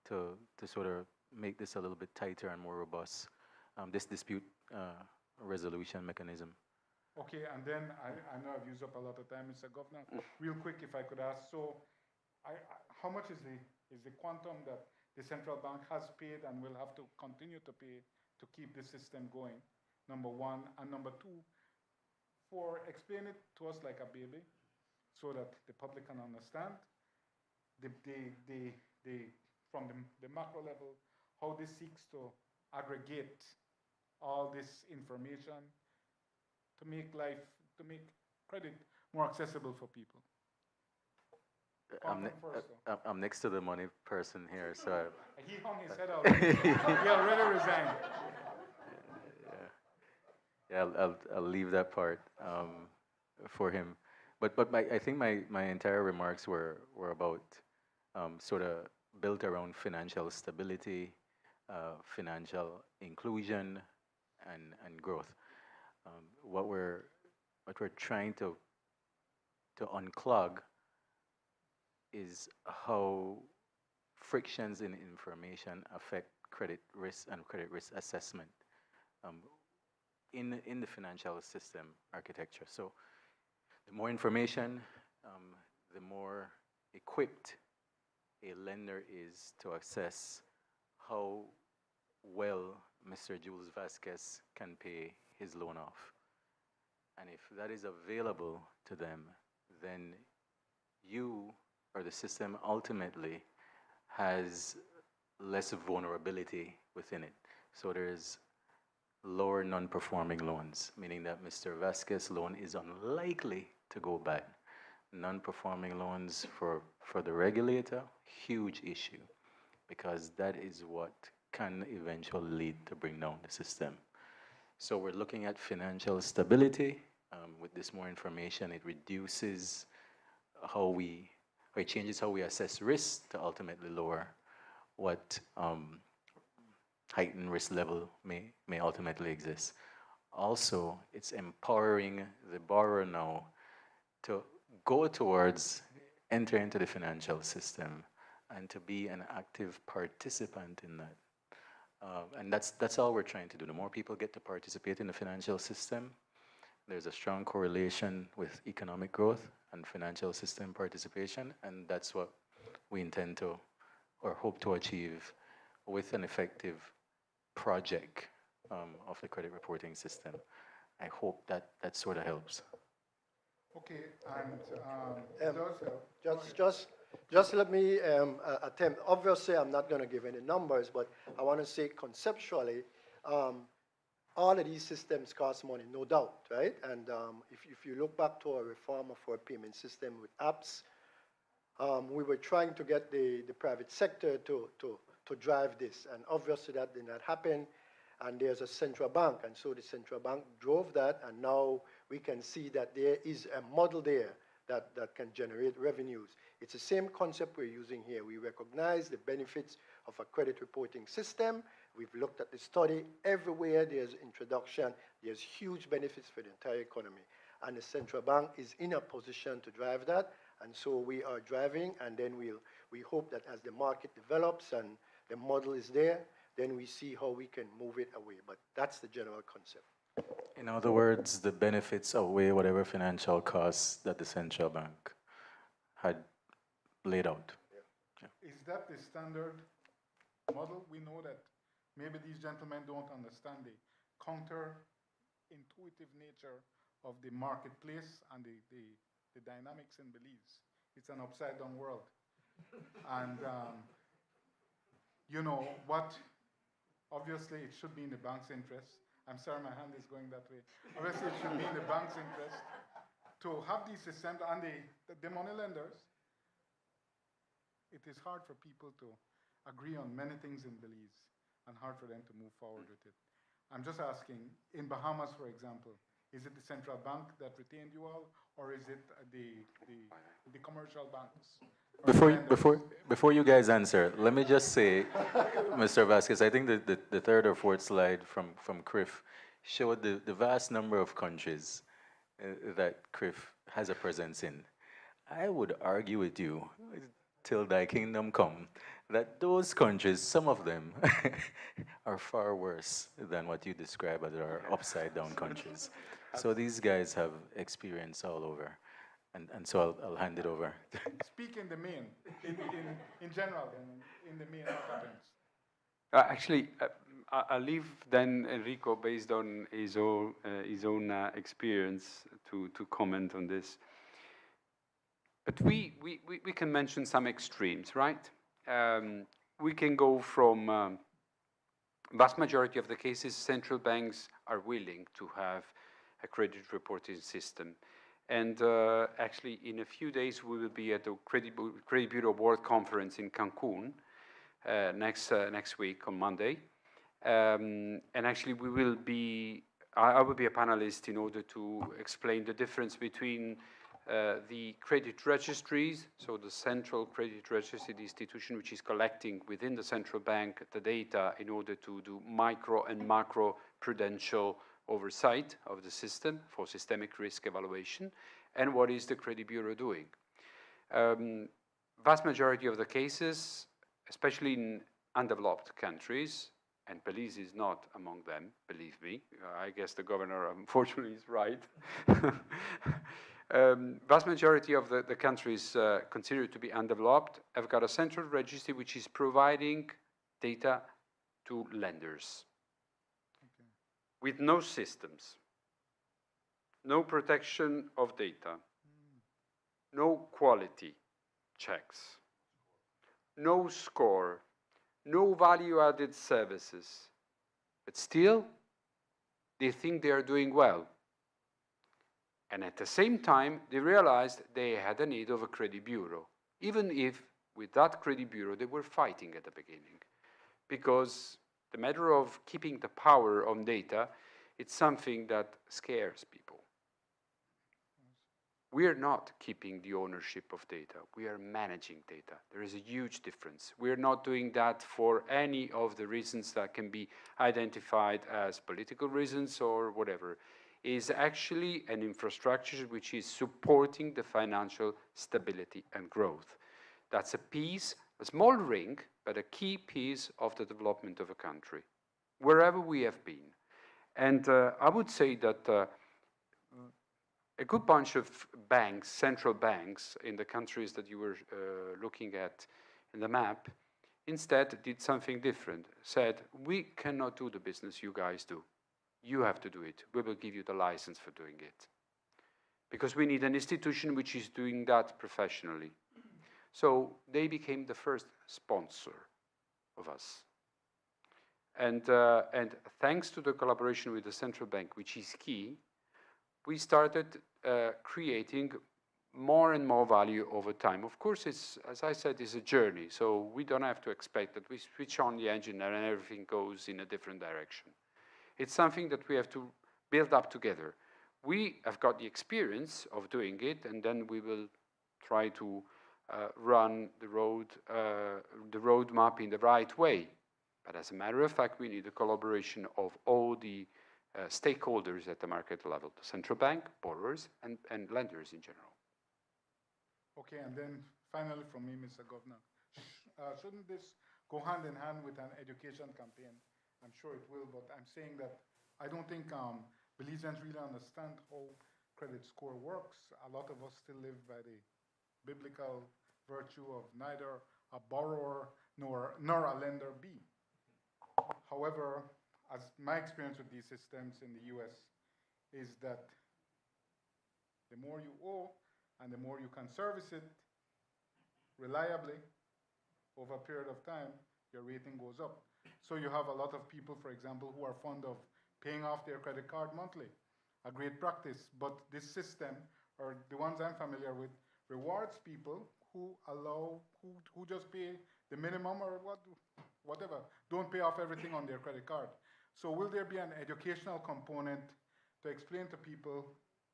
to sort of make this a little bit tighter and more robust. This dispute resolution mechanism. Okay, and then I know I've used up a lot of time, Mr. Governor. Real quick, if I could ask, so how much is the quantum that the central bank has paid and will have to continue to pay to keep the system going? Number one, and number two, explain it to us like a baby, so that the public can understand from the macro level how this seeks to aggregate all this information to make credit more accessible for people. I'm next to the money person here, so he hung his head out. He already resigned. Yeah, I'll leave that part for him. But I think my entire remarks were about sort of built around financial stability, financial inclusion, and growth. What we're trying to unclog is how frictions in information affect credit risk and credit risk assessment in the financial system architecture. So the more information, the more equipped a lender is to assess how well Mr. Jules Vasquez can pay his loan off. And if that is available to them, then you or the system ultimately has less vulnerability within it. So there's lower non-performing loans, meaning that Mr. Vasquez's loan is unlikely to go bad. Non-performing loans for the regulator, huge issue, because that is what can eventually lead to bring down the system. So we're looking at financial stability. With this more information, it reduces it changes how we assess risk to ultimately lower what heightened risk level may ultimately exist. Also, it's empowering the borrower now to go towards enter into the financial system and to be an active participant in that. And that's all we're trying to do. The more people get to participate in the financial system, there's a strong correlation with economic growth and financial system participation, and that's what we intend to or hope to achieve with an effective project of the credit reporting system. I hope that sort of helps. Okay, and it does help. Just let me attempt. Obviously, I'm not going to give any numbers, but I want to say conceptually, all of these systems cost money, no doubt, right? And if you look back to our reform of our payment system with apps, we were trying to get the private sector to drive this, and obviously that did not happen. And there's a central bank, and so the central bank drove that, and now we can see that there is a model there that can generate revenues. It's the same concept we're using here. We recognize the benefits of a credit reporting system. We've looked at the study. Everywhere there's introduction, there's huge benefits for the entire economy. And the central bank is in a position to drive that, and so we are driving, and then we hope that as the market develops and the model is there, then we see how we can move it away. But that's the general concept. In other words, the benefits outweigh whatever financial costs that the central bank had laid out. Yeah. Is that the standard model? We know that maybe these gentlemen don't understand the counter-intuitive nature of the marketplace and the dynamics in Belize. It's an upside-down world. And you know what? Obviously, it should be in the bank's interest. I'm sorry, my hand is going that way. Obviously, it should be in the bank's interest to have these systems and the money lenders. It is hard for people to agree on many things in Belize and hard for them to move forward with it. I'm just asking, in Bahamas, for example, is it the central bank that retained you all, or is it the commercial banks? Before you guys answer, let me just say, Mr. Vasquez, I think the third or fourth slide from CRIF showed the vast number of countries that CRIF has a presence in. I would argue with you, till thy kingdom come, that those countries, some of them, are far worse than what you describe as our upside-down countries. So these guys have experience all over. And so I'll hand it over. Speak in the main, in general, in the main, what happens? Actually, I'll leave then Enrico, based on his own experience, to comment on this. But we can mention some extremes, right? We can go from vast majority of the cases, central banks are willing to have a credit reporting system. And actually, in a few days, we will be at the Credit Bureau World Conference in Cancun next week on Monday. And actually, I will be a panelist in order to explain the difference between the credit registries, so the central credit registry, the institution which is collecting within the central bank the data in order to do micro and macro prudential oversight of the system for systemic risk evaluation, and what is the Credit Bureau doing. Vast majority of the cases, especially in undeveloped countries, and Belize is not among them, believe me. I guess the governor, unfortunately, is right. Vast majority of the countries considered to be undeveloped have got a central registry which is providing data to lenders with no systems, no protection of data, no quality checks, no score, no value-added services. But still, they think they are doing well. And at the same time, they realized they had a need of a credit bureau, even if with that credit bureau they were fighting at the beginning. Because the matter of keeping the power on data, it's something that scares people. We are not keeping the ownership of data. We are managing data. There is a huge difference. We are not doing that for any of the reasons that can be identified as political reasons or whatever. It is actually an infrastructure which is supporting the financial stability and growth. That's a piece, a small ring, but a key piece of the development of a country, wherever we have been. And I would say that a good bunch of banks, central banks, in the countries that you were looking at in the map, instead did something different, said, we cannot do the business you guys do. You have to do it. We will give you the license for doing it. Because we need an institution which is doing that professionally. So they became the first sponsor of us. And thanks to the collaboration with the central bank, which is key, we started creating more and more value over time. Of course, it's, as I said, it's a journey, so we don't have to expect that we switch on the engine and everything goes in a different direction. It's something that we have to build up together. We have got the experience of doing it, and then we will try to run the roadmap in the right way. But as a matter of fact, we need the collaboration of all the stakeholders at the market level, the central bank, borrowers, and lenders in general. Okay, and then finally from me, Mr. Governor, shouldn't this go hand in hand with an education campaign? I'm sure it will, but I'm saying that I don't think Belizeans really understand how credit score works. A lot of us still live by the biblical virtue of neither a borrower nor a lender be. However, as my experience with these systems in the US is that the more you owe and the more you can service it reliably over a period of time, your rating goes up. So you have a lot of people, for example, who are fond of paying off their credit card monthly. A great practice, but this system, or the ones I'm familiar with, rewards people who who just pay the minimum or whatever, don't pay off everything on their credit card. So will there be an educational component to explain to people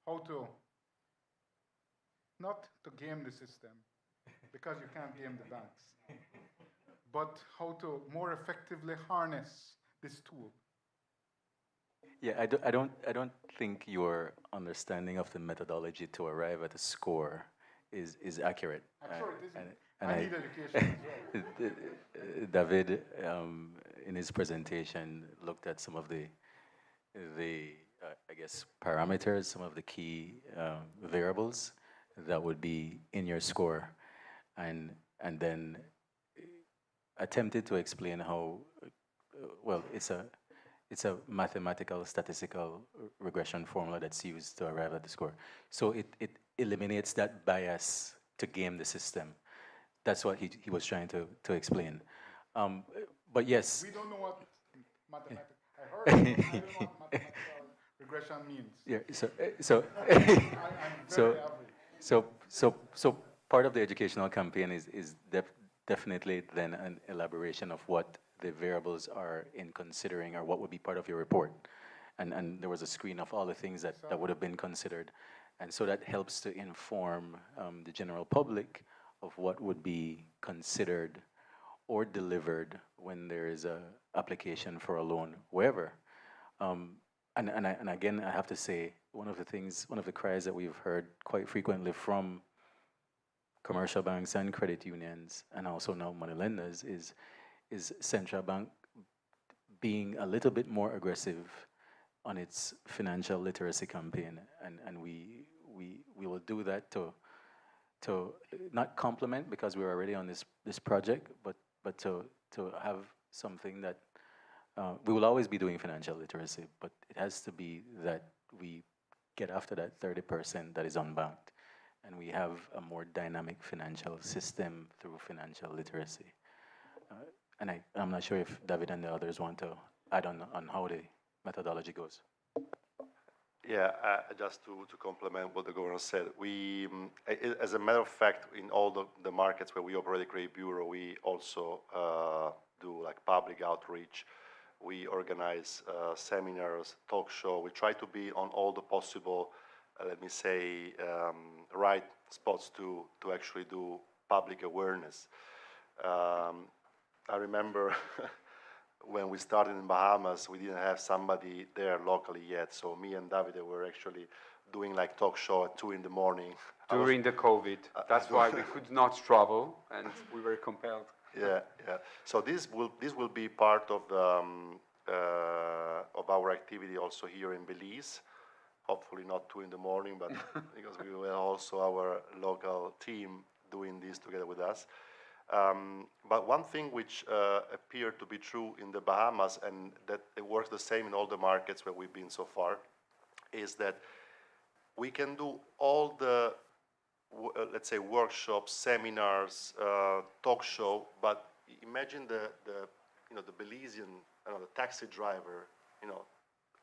how to, not to game the system, because you can't game the banks, but how to more effectively harness this tool? Yeah, I don't think your understanding of the methodology to arrive at a score is accurate. I'm sure it isn't. I need education as well. David, in his presentation, looked at some of the I guess, parameters, some of the key variables that would be in your score, and then attempted to explain how, well, it's a mathematical statistical regression formula that's used to arrive at the score. So it eliminates that bias to game the system. That's what he was trying to explain. But yes. We don't know what mathematical. I heard it, but I don't know what mathematical regression means. Yeah. So part of the educational campaign is definitely then an elaboration of what the variables are in considering, or what would be part of your report. And there was a screen of all the things that would have been considered. And so that helps to inform the general public of what would be considered or delivered when there is a application for a loan, wherever. And again, I have to say, one of the cries that we've heard quite frequently from commercial banks and credit unions, and also now money lenders, is is central bank being a little bit more aggressive on its financial literacy campaign, and we will do that to not complement, because we're already on this project, but to have something that we will always be doing financial literacy, but it has to be that we get after that 30% that is unbanked, and we have a more dynamic financial system through financial literacy. And I'm not sure if David and the others want to add on how the methodology goes. Yeah, just to complement what the governor said, we, as a matter of fact, in all the markets where we operate a credit bureau, we also do like public outreach. We organize seminars, talk show. We try to be on all the possible, let me say, right spots to actually do public awareness. I remember when we started in Bahamas, we didn't have somebody there locally yet. So me and Davide were actually doing like talk show at 2 in the morning. During the COVID. That's why we could not travel, and we were compelled. Yeah, yeah. So this will be part of our activity also here in Belize. Hopefully not 2 in the morning, but because we will also our local team doing this together with us. But one thing which appeared to be true in the Bahamas, and that it works the same in all the markets where we've been so far, is that we can do all the, let's say, workshops, seminars, talk show, but imagine the Belizean, the taxi driver,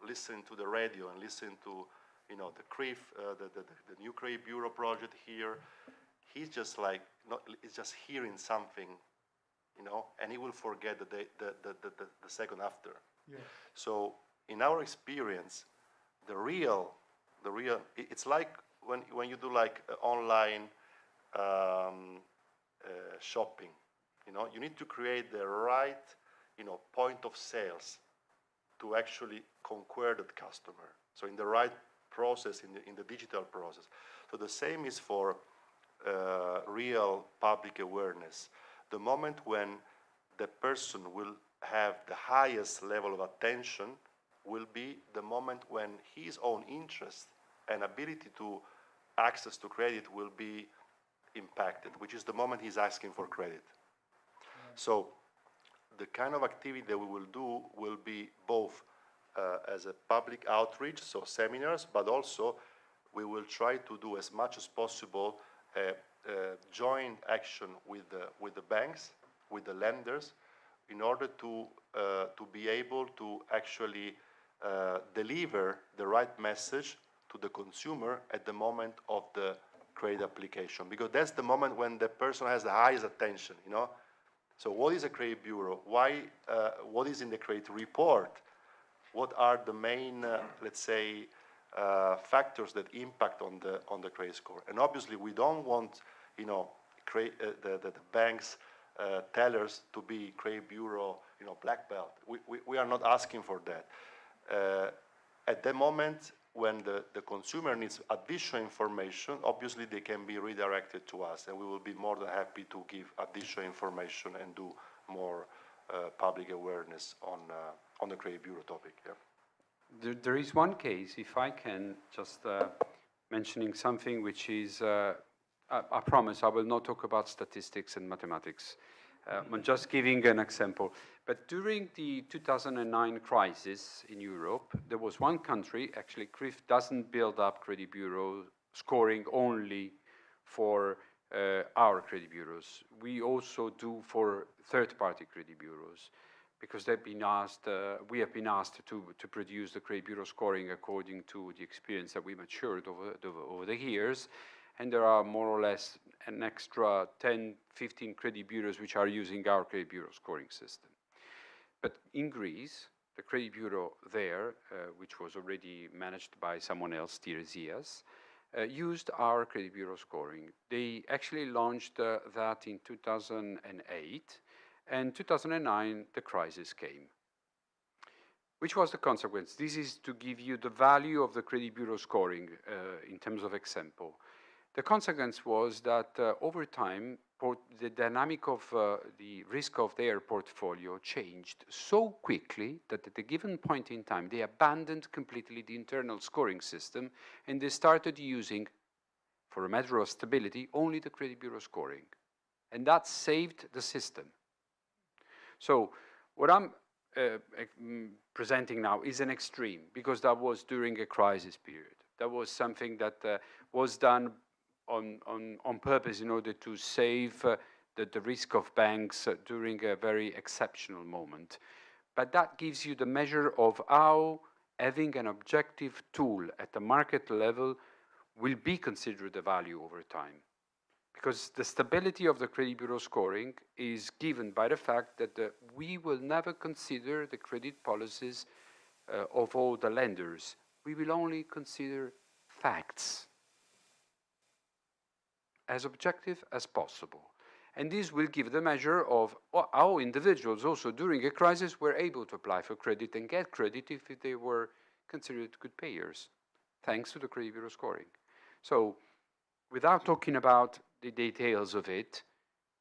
listening to the radio and listening to, the CRIF, the new credit bureau project here. He's just like, he's just hearing something, and he will forget the second after. Yeah. So in our experience, the real, it's like when you do like online shopping, you need to create the right, point of sales to actually conquer that customer. So in the right process, in the digital process. So the same is for real public awareness. The moment when the person will have the highest level of attention will be the moment when his own interest and ability to access to credit will be impacted, which is the moment he's asking for credit. So the kind of activity that we will do will be both as a public outreach, so seminars, but also we will try to do as much as possible joint action with the banks, with the lenders, in order to be able to actually deliver the right message to the consumer at the moment of the credit application, because that's the moment when the person has the highest attention. So what is a credit bureau? Why? What is in the credit report? What are the main, let's say, factors that impact on the credit score? And obviously, we don't want, the banks tellers to be credit bureau, black belt. We are not asking for that. At the moment when the consumer needs additional information, obviously they can be redirected to us, and we will be more than happy to give additional information and do more public awareness on the credit bureau topic. Yeah. There is one case, if I can just mentioning something which is, I promise I will not talk about statistics and mathematics. I'm just giving an example. But during the 2009 crisis in Europe, there was one country, actually CRIF doesn't build up credit bureau scoring only for our credit bureaus. We also do for third-party credit bureaus, because they've been asked, we have been asked to produce the credit bureau scoring according to the experience that we matured over the years. And there are more or less an extra 10, 15 credit bureaus which are using our credit bureau scoring system. But in Greece, the credit bureau there, which was already managed by someone else, Tiresias, used our credit bureau scoring. They actually launched that in 2008, and 2009, the crisis came. Which was the consequence? This is to give you the value of the credit bureau scoring in terms of example. The consequence was that over time, the dynamic of the risk of their portfolio changed so quickly that at a given point in time, they abandoned completely the internal scoring system and they started using, for a matter of stability, only the credit bureau scoring. And that saved the system. So what I'm presenting now is an extreme, because that was during a crisis period. That was something that was done on purpose in order to save the risk of banks during a very exceptional moment. But that gives you the measure of how having an objective tool at the market level will be considered a value over time. Because the stability of the credit bureau scoring is given by the fact that we will never consider the credit policies of all the lenders. We will only consider facts as objective as possible. And this will give the measure of how individuals also during a crisis were able to apply for credit and get credit if they were considered good payers, thanks to the credit bureau scoring. So without talking about the details of it,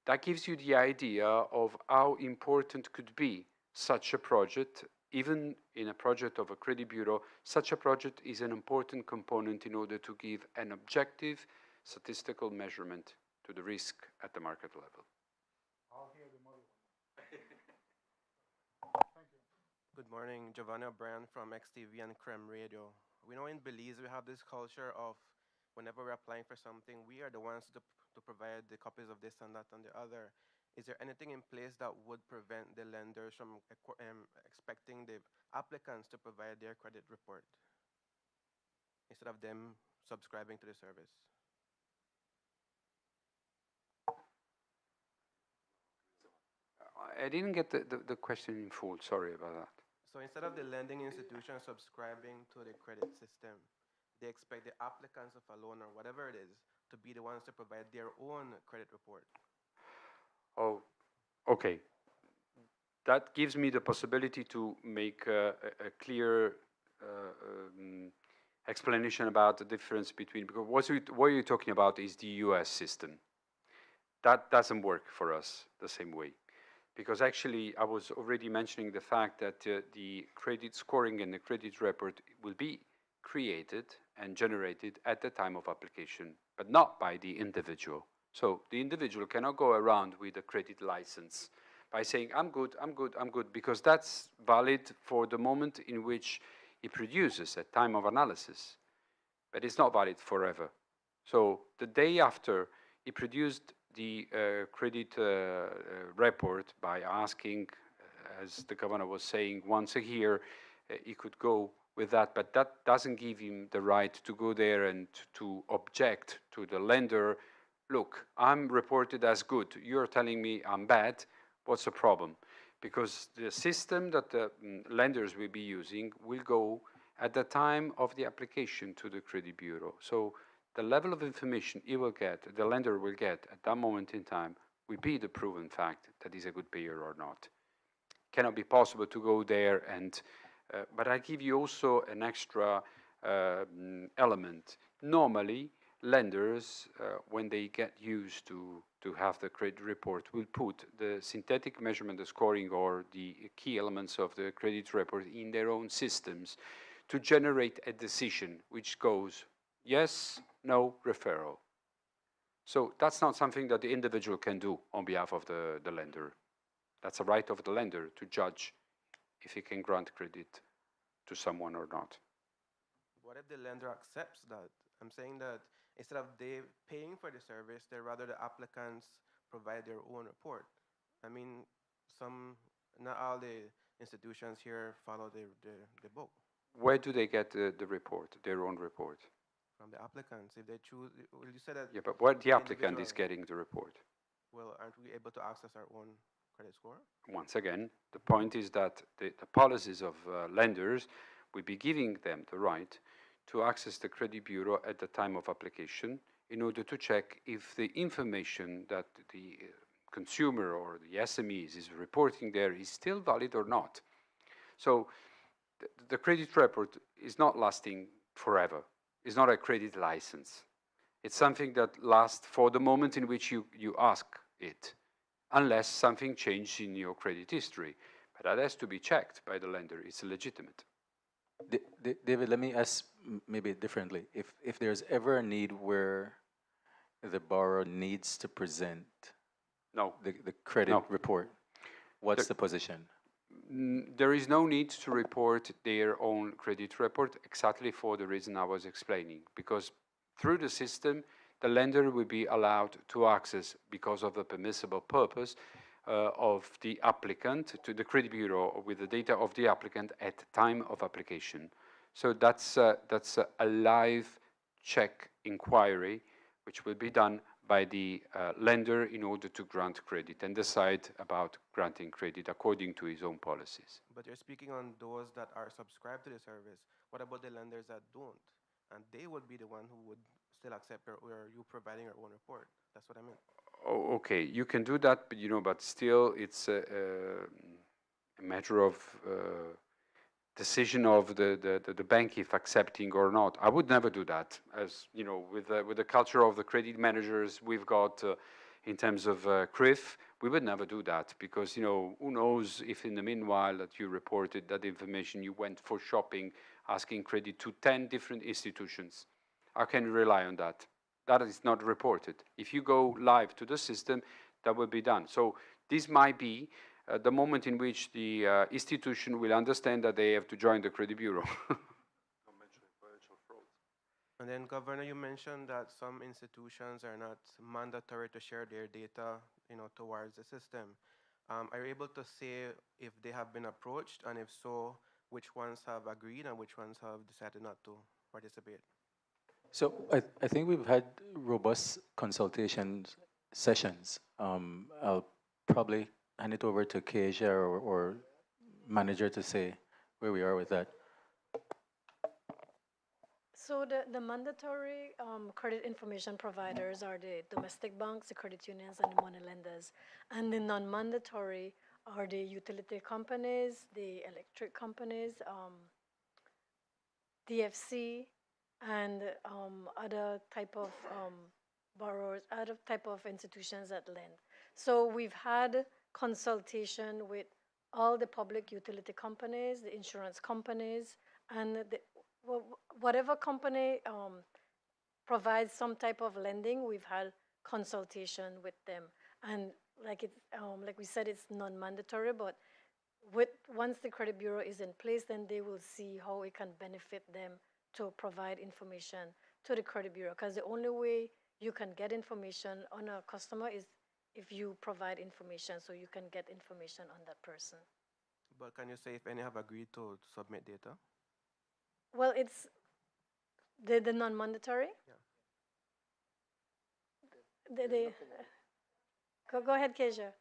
that gives you the idea of how important could be such a project. Even in a project of a credit bureau, such a project is an important component in order to give an objective statistical measurement to the risk at the market level. I'll hear the mother one. Good morning, Giovanni O'Brien from XTV and Creme Radio. We know in Belize we have this culture of whenever we're applying for something, we are the ones to provide the copies of this and that and the other. Is there anything in place that would prevent the lenders from expecting the applicants to provide their credit report instead of them subscribing to the service? I didn't get the question in full, sorry about that. So instead of the lending institution subscribing to the credit system, they expect the applicants of a loan or whatever it is to be the ones to provide their own credit report. Oh, okay. That gives me the possibility to make a clear explanation about the difference between, because what you're talking about is the US system. That doesn't work for us the same way. Because actually, I was already mentioning the fact that the credit scoring and the credit report will be created and generated at the time of application, but not by the individual. So the individual cannot go around with a credit license by saying, I'm good, I'm good, I'm good, because that's valid for the moment in which it produces at time of analysis, but it's not valid forever. So the day after he produced the credit report by asking, as the governor was saying, once a year, he could go with that, but that doesn't give him the right to go there and to object to the lender. Look, I'm reported as good. You're telling me I'm bad. What's the problem? Because the system that the lenders will be using will go at the time of the application to the credit bureau. So the level of information he will get, the lender will get at that moment in time, will be the proven fact that he's a good payer or not. Cannot be possible to go there and, but I give you also an extra element. Normally, lenders, when they get used to have the credit report, will put the synthetic measurement, the scoring, or the key elements of the credit report in their own systems to generate a decision which goes yes, no, referral. So that's not something that the individual can do on behalf of the lender. That's a right of the lender to judge if he can grant credit to someone or not. What if the lender accepts that? I'm saying that instead of they paying for the service, they rather the applicants provide their own report. I mean, not all the institutions here follow the book. Where do they get the report, their own report? From the applicants, if they choose, well, you said that. Yeah, but where the applicant is getting the report? Well, aren't we able to access our own credit score? Once again, the point is that the policies of lenders will be giving them the right to access the credit bureau at the time of application in order to check if the information that the consumer or the SMEs is reporting there is still valid or not. So the credit report is not lasting forever. It's not a credit license. It's something that lasts for the moment in which you ask it, unless something changed in your credit history. But that has to be checked by the lender. It's legitimate. David, let me ask maybe differently. If there's ever a need where the borrower needs to present No. the credit No. report, what's the position? There is no need to report their own credit report exactly for the reason I was explaining, because through the system, the lender will be allowed to access, because of the permissible purpose of the applicant, to the credit bureau with the data of the applicant at time of application. So that's a live check inquiry, which will be done by the lender in order to grant credit and decide about granting credit according to his own policies. But you're speaking on those that are subscribed to the service. What about the lenders that don't? And they would be the one who would still accept or you providing your own report. That's what I meant. Oh, okay, you can do that, but but still, it's a matter of decision of the bank if accepting or not. I would never do that. As you know, with the culture of the credit managers we've got in terms of CRIF, we would never do that, because who knows if in the meanwhile that you reported that information, you went for shopping asking credit to 10 different institutions. How can you rely on that? That is not reported. If you go live to the system, that will be done. So this might be the moment in which the institution will understand that they have to join the credit bureau. And then, Governor, you mentioned that some institutions are not mandatory to share their data, towards the system. Are you able to say if they have been approached, and if so, which ones have agreed and which ones have decided not to participate? So I think we've had robust consultation sessions. I'll probably hand it over to Keisha or manager to say where we are with that. So the mandatory credit information providers are the domestic banks, the credit unions, and the money lenders. And the non-mandatory are the utility companies, the electric companies, DFC, and other type of borrowers, other type of institutions that lend. So we've had consultation with all the public utility companies, the insurance companies, and whatever company provides some type of lending, we've had consultation with them. And like we said, it's non-mandatory, but once the credit bureau is in place, then they will see how it can benefit them to provide information to the credit bureau. Because the only way you can get information on a customer is if you provide information, so you can get information on that person. But can you say if any have agreed to submit data? Well, it's the non-mandatory. Yeah. Go ahead, Keisha.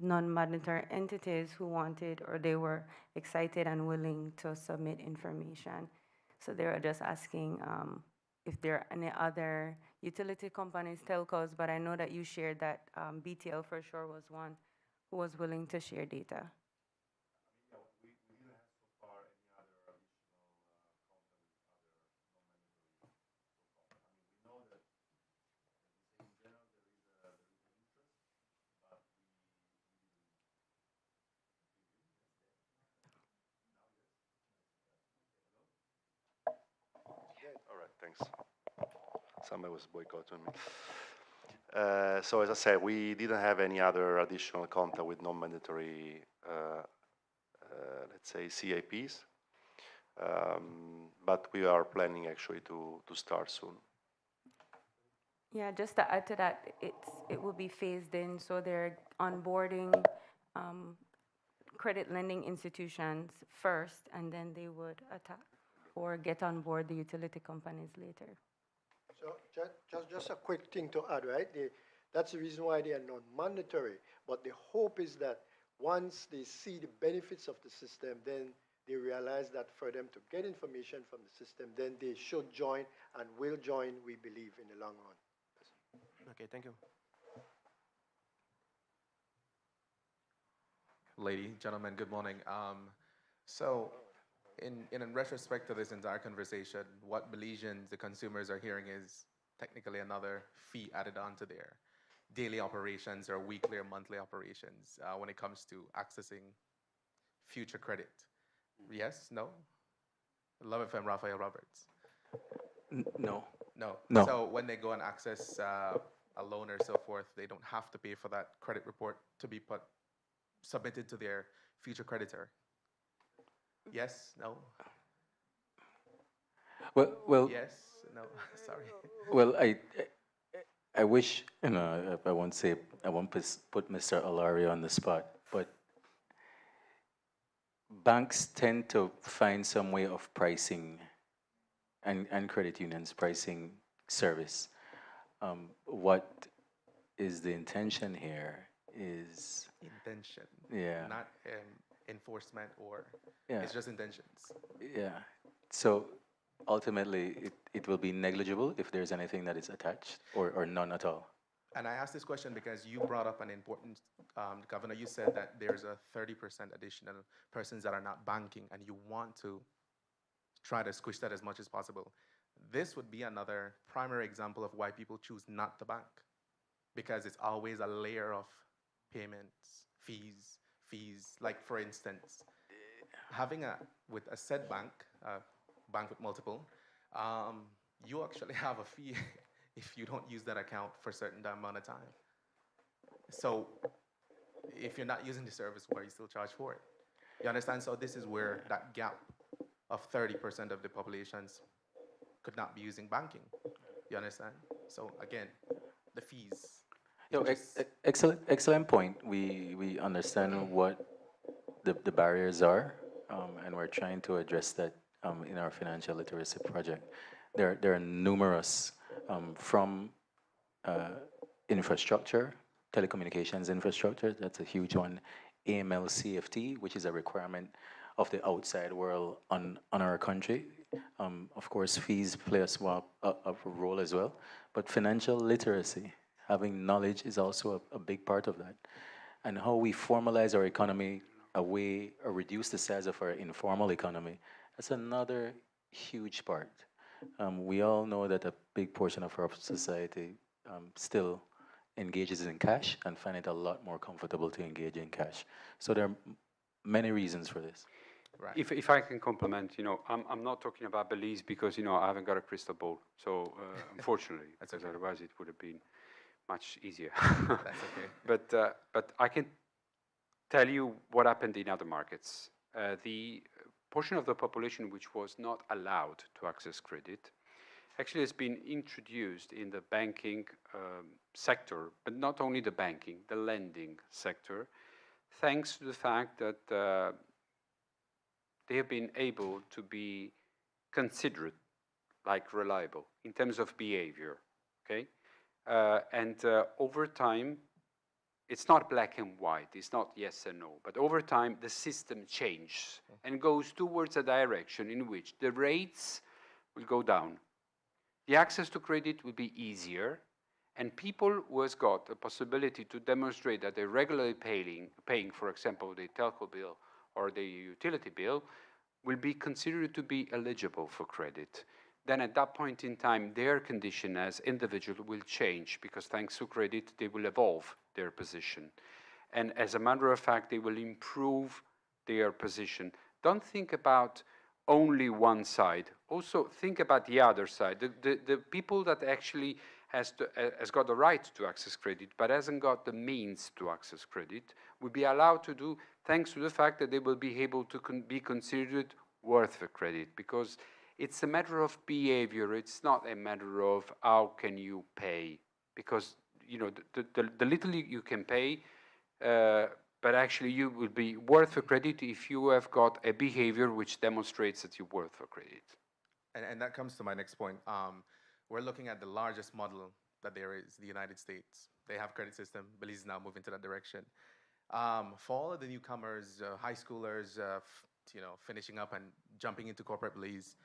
Non-mandatory entities who wanted, or they were excited and willing to submit information. So they were just asking if there are any other utility companies, telcos, but I know that you shared that BTL for sure was one who was willing to share data. All right, thanks. Somebody was boycotting me. So as I said, we didn't have any other additional contact with non-mandatory, let's say, CIPs. But we are planning actually to start soon. Yeah, just to add to that, it will be phased in, so they're onboarding credit lending institutions first, and then they would attack or get on board the utility companies later. So just a quick thing to add, right? That's the reason why they are non-mandatory. But the hope is that once they see the benefits of the system, then they realize that for them to get information from the system, then they should join and will join, we believe, in the long run. Okay, thank you. Lady, gentlemen, good morning. So, in retrospect to this entire conversation, what Belizeans, the consumers, are hearing is technically another fee added on to their daily operations or weekly or monthly operations when it comes to accessing future credit. Yes? No? Love FM, Raphael Roberts. No. No. No. So when they go and access a loan or so forth, they don't have to pay for that credit report to be submitted to their future creditor. Yes? No? Well, Yes? No? Sorry. well, I wish, you know, I won't say, I won't put Mr. Alario on the spot, but banks tend to find some way of pricing and credit unions pricing service. What is the intention here is, Intention, yeah, not enforcement or yeah, it's just intentions. yeah. So ultimately, it will be negligible if there's anything that is attached or none at all. And I asked this question because you brought up an important, Governor, you said that there's a 30% additional persons that are not banking and you want to try to squish that as much as possible. This would be another primary example of why people choose not to bank because it's always a layer of payments, fees. Like for instance, having with a said bank, bank with multiple, you actually have a fee if you don't use that account for a certain amount of time. So if you're not using the service, why are you still charged for it? You understand? So this is where that gap of 30% of the populations could not be using banking. You understand? So again, the fees. Yo, excellent point. We understand what the barriers are, and we're trying to address that in our financial literacy project. There are numerous from infrastructure, telecommunications infrastructure, that's a huge one. AML CFT, which is a requirement of the outside world on our country. Of course, fees play a role as well, but financial literacy, having knowledge is also a big part of that. And how we formalize our economy away or reduce the size of our informal economy, that's another huge part. We all know that a big portion of our society still engages in cash and find it a lot more comfortable to engage in cash. So there are many reasons for this. Right. If I can complement, you know, I'm not talking about Belize because, you know, I haven't got a crystal ball. So unfortunately, because okay. otherwise it would have been much easier. That's okay. But I can tell you what happened in other markets. The portion of the population which was not allowed to access credit actually has been introduced in the banking sector, but not only the banking, the lending sector, thanks to the fact that they have been able to be considered like reliable in terms of behavior, okay? And over time, it's not black and white, it's not yes and no, but over time, the system changes and goes towards a direction in which the rates will go down. The access to credit will be easier, and people who has got a possibility to demonstrate that they're regularly paying, for example, the telco bill or the utility bill, will be considered to be eligible for credit. Then at that point in time, their condition as individual will change because thanks to credit, they will evolve their position. And as a matter of fact, they will improve their position. Don't think about only one side. Also think about the other side. The people that actually has got the right to access credit but hasn't got the means to access credit will be allowed to do thanks to the fact that they will be able to be considered worth the credit, because it's a matter of behavior. It's not a matter of how can you pay, because you know the little you can pay, but actually you will be worth the credit if you have got a behavior which demonstrates that you're worth the credit. And that comes to my next point. We're looking at the largest model that there is, the United States. They have credit system. Belize is now moving to that direction. For all of the newcomers, high schoolers, you know, finishing up and jumping into corporate Belize,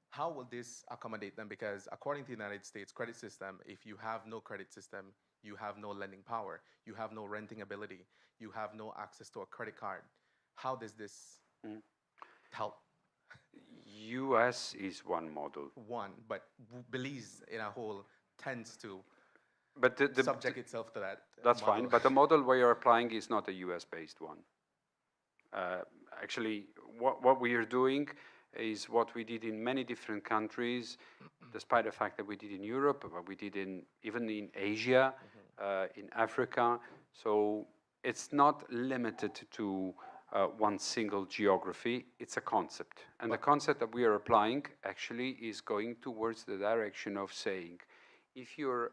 how will this accommodate them? Because according to the United States credit system, if you have no credit system, you have no lending power, you have no renting ability, you have no access to a credit card. How does this help? US is one model. One, but Belize in a whole tends to But subject itself to that that's model. fine, but the model we are applying is not a US-based one. Actually, what we are doing is what we did in many different countries, despite the fact that we did in Europe, what we did even in Asia, in Africa. So it's not limited to one single geography, it's a concept. And the concept that we are applying actually is going towards the direction of saying, if you're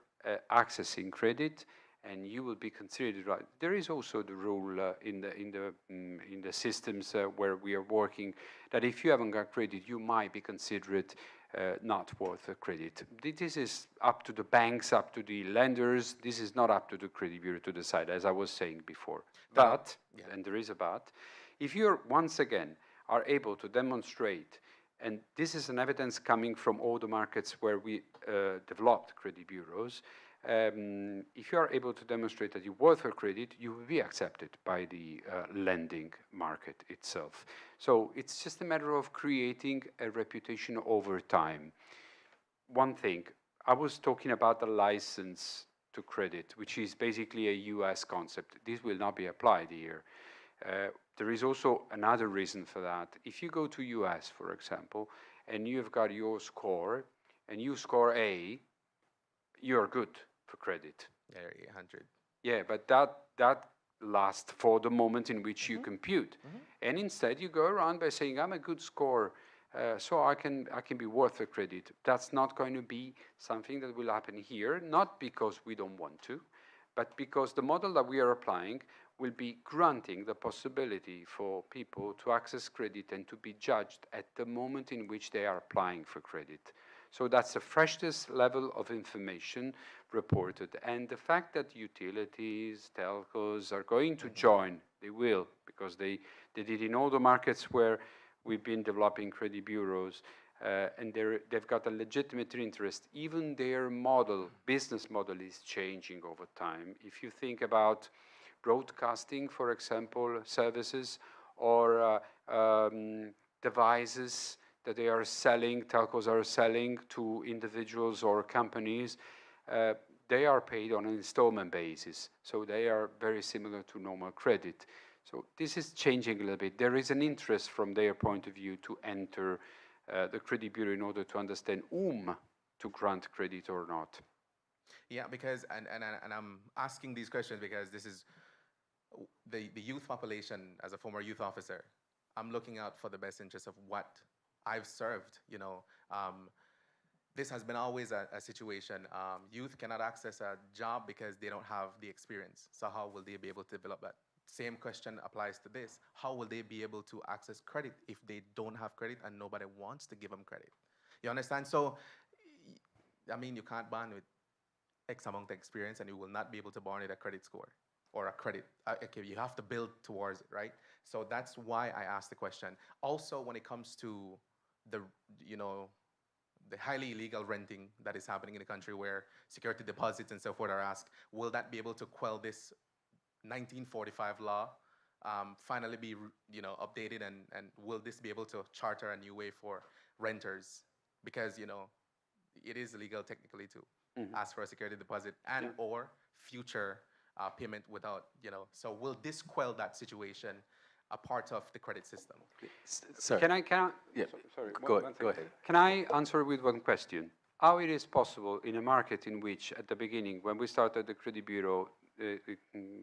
accessing credit, and you will be considered right. There is also the rule in the systems where we are working that if you haven't got credit, you might be considered not worth a credit. This is up to the banks, up to the lenders. This is not up to the credit bureau to decide, as I was saying before. But, and there is a but, if you're once again are able to demonstrate, and this is an evidence coming from all the markets where we developed credit bureaus, if you are able to demonstrate that you're worth a credit, you will be accepted by the lending market itself. So it's just a matter of creating a reputation over time. One thing, I was talking about the license to credit, which is basically a US concept. This will not be applied here. There is also another reason for that. If you go to US, for example, and you've got your score, and you score A, you're good for credit. Yeah, 800. Yeah, but that lasts for the moment in which you compute. And instead you go around by saying, I'm a good scorer, so I can be worth a credit. That's not going to be something that will happen here, not because we don't want to, but because the model that we are applying will be granting the possibility for people to access credit and to be judged at the moment in which they are applying for credit. So that's the freshest level of information reported. And the fact that utilities, telcos are going to join, they will, because they did in all the markets where we've been developing credit bureaus, and they've got a legitimate interest. Even their model, business model is changing over time. If you think about broadcasting, for example, services, or devices that they are selling, telcos are selling to individuals or companies, they are paid on an installment basis. So they are very similar to normal credit. So this is changing a little bit. There is an interest from their point of view to enter the credit bureau in order to understand whom to grant credit or not. Yeah, because, and I'm asking these questions because this is the youth population. As a former youth officer, I'm looking out for the best interest of what I've served, this has been always a situation. Youth cannot access a job because they don't have the experience. So how will they be able to develop that? Same question applies to this. How will they be able to access credit if they don't have credit and nobody wants to give them credit? You understand? So, I mean, you can't born with X amount of experience and you will not be able to born with a credit score or a credit. Okay, you have to build towards it, right? So that's why I asked the question. Also, when it comes to the highly illegal renting that is happening in the country where security deposits and so forth are asked, will that be able to quell this 1945 law finally be updated, and will this be able to charter a new way for renters? Because it is illegal technically to ask for a security deposit and or future payment without, so will this quell that situation, a part of the credit system? Sir. Can I Yeah. sorry, Go thing. ahead. Can I answer with one question? How it is possible in a market in which, at the beginning, when we started the credit bureau, the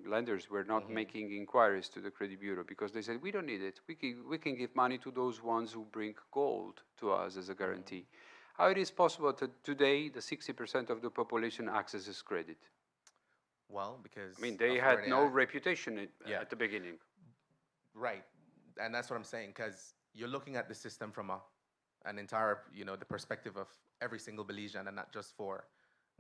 lenders were not making inquiries to the credit bureau because they said, we don't need it. We can give money to those ones who bring gold to us as a guarantee. How it is possible that today the 60% of the population accesses credit? Well, because I mean, they had no reputation at the beginning. Right, and that's what I'm saying, because you're looking at the system from an entire, the perspective of every single Belizean, and not just for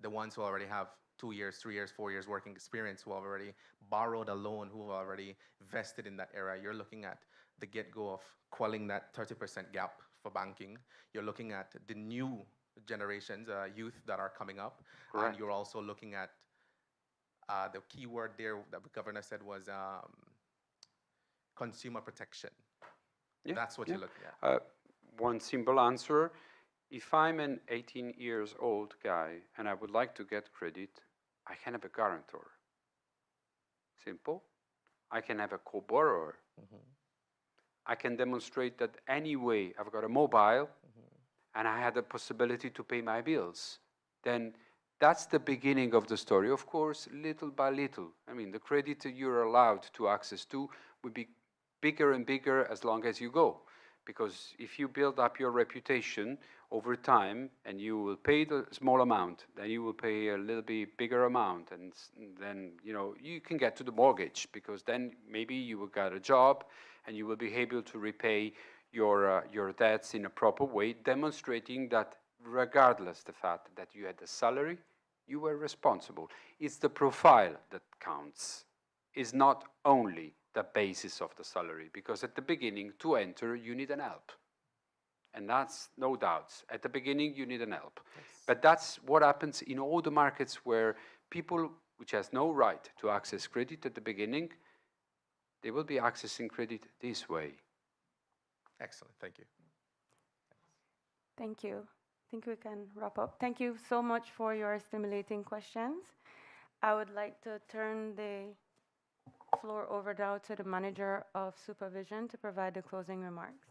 the ones who already have 2 years, 3 years, 4 years working experience, who already borrowed a loan, who already vested in that era. You're looking at the get-go of quelling that 30% gap for banking. You're looking at the new generations, youth that are coming up. Correct. And you're also looking at the key word there that the governor said was consumer protection. That's what you're looking at. One simple answer. If I'm an 18 years old guy and I would like to get credit, I can have a guarantor. Simple. I can have a co-borrower. I can demonstrate that anyway I've got a mobile and I had the possibility to pay my bills. Then that's the beginning of the story. Of course, little by little. I mean, the credit you're allowed to access to will be bigger and bigger as long as you go. Because if you build up your reputation over time and you will pay the small amount, then you will pay a little bit bigger amount, and then you can get to the mortgage, because then maybe you will get a job and you will be able to repay your debts in a proper way, demonstrating that regardless the fact that you had a salary, you were responsible. It's the profile that counts. It's not only the basis of the salary, because at the beginning, to enter, you need an help. And that's no doubts. At the beginning, you need an help. Yes. But that's what happens in all the markets where people which has no right to access credit at the beginning, they will be accessing credit this way. Excellent, thank you. Thank you. I think we can wrap up. Thank you so much for your stimulating questions. I would like to turn the floor over now to the Manager of Supervision to provide the closing remarks.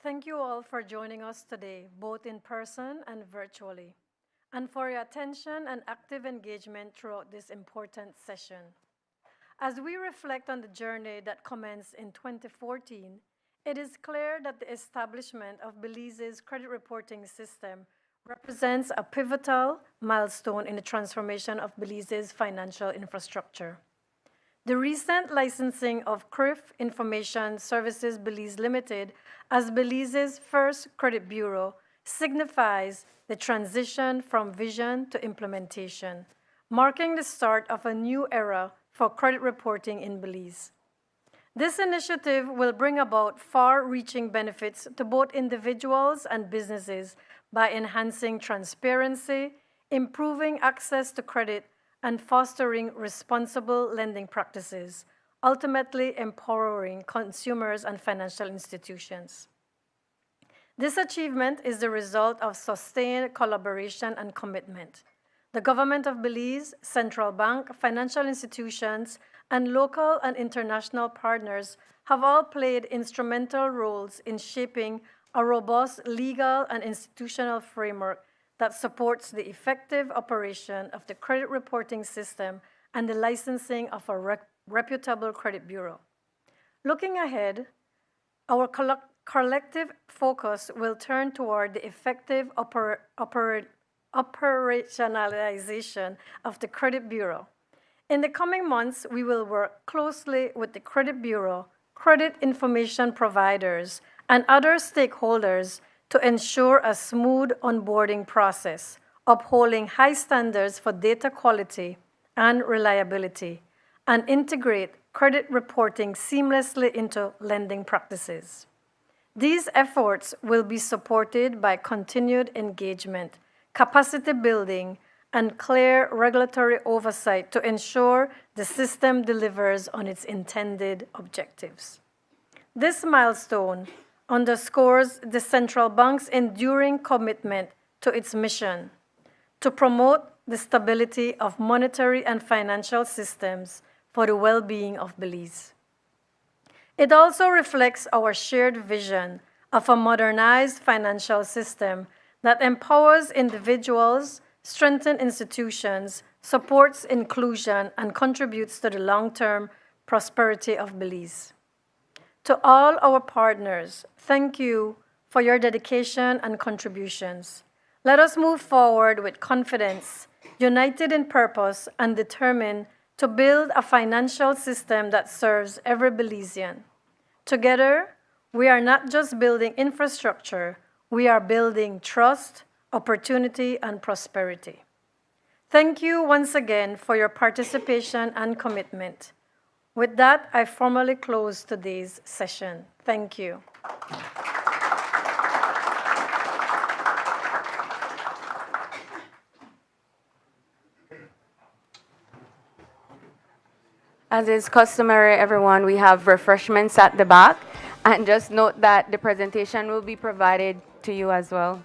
Thank you all for joining us today, both in person and virtually, and for your attention and active engagement throughout this important session. As we reflect on the journey that commenced in 2014, it is clear that the establishment of Belize's credit reporting system represents a pivotal milestone in the transformation of Belize's financial infrastructure. The recent licensing of CRIF Information Services Belize Limited as Belize's first credit bureau signifies the transition from vision to implementation, marking the start of a new era for credit reporting in Belize. This initiative will bring about far-reaching benefits to both individuals and businesses by enhancing transparency, improving access to credit, and fostering responsible lending practices, ultimately empowering consumers and financial institutions. This achievement is the result of sustained collaboration and commitment. The Government of Belize, Central Bank, financial institutions, and local and international partners have all played instrumental roles in shaping a robust legal and institutional framework that supports the effective operation of the credit reporting system and the licensing of a reputable credit bureau. Looking ahead, our collective focus will turn toward the effective operationalization of the credit bureau. In the coming months, we will work closely with the credit bureau, credit information providers, and other stakeholders to ensure a smooth onboarding process, upholding high standards for data quality and reliability, and integrate credit reporting seamlessly into lending practices. These efforts will be supported by continued engagement, capacity building, and clear regulatory oversight to ensure the system delivers on its intended objectives. This milestone underscores the central bank's enduring commitment to its mission to promote the stability of monetary and financial systems for the well-being of Belize. It also reflects our shared vision of a modernized financial system that empowers individuals, strengthens institutions, supports inclusion, and contributes to the long-term prosperity of Belize. To all our partners, thank you for your dedication and contributions. Let us move forward with confidence, united in purpose, and determined to build a financial system that serves every Belizean. Together, we are not just building infrastructure, we are building trust, opportunity, and prosperity. Thank you once again for your participation and commitment. With that, I formally close today's session. Thank you. As is customary, everyone, we have refreshments at the back. And just note that the presentation will be provided to you as well.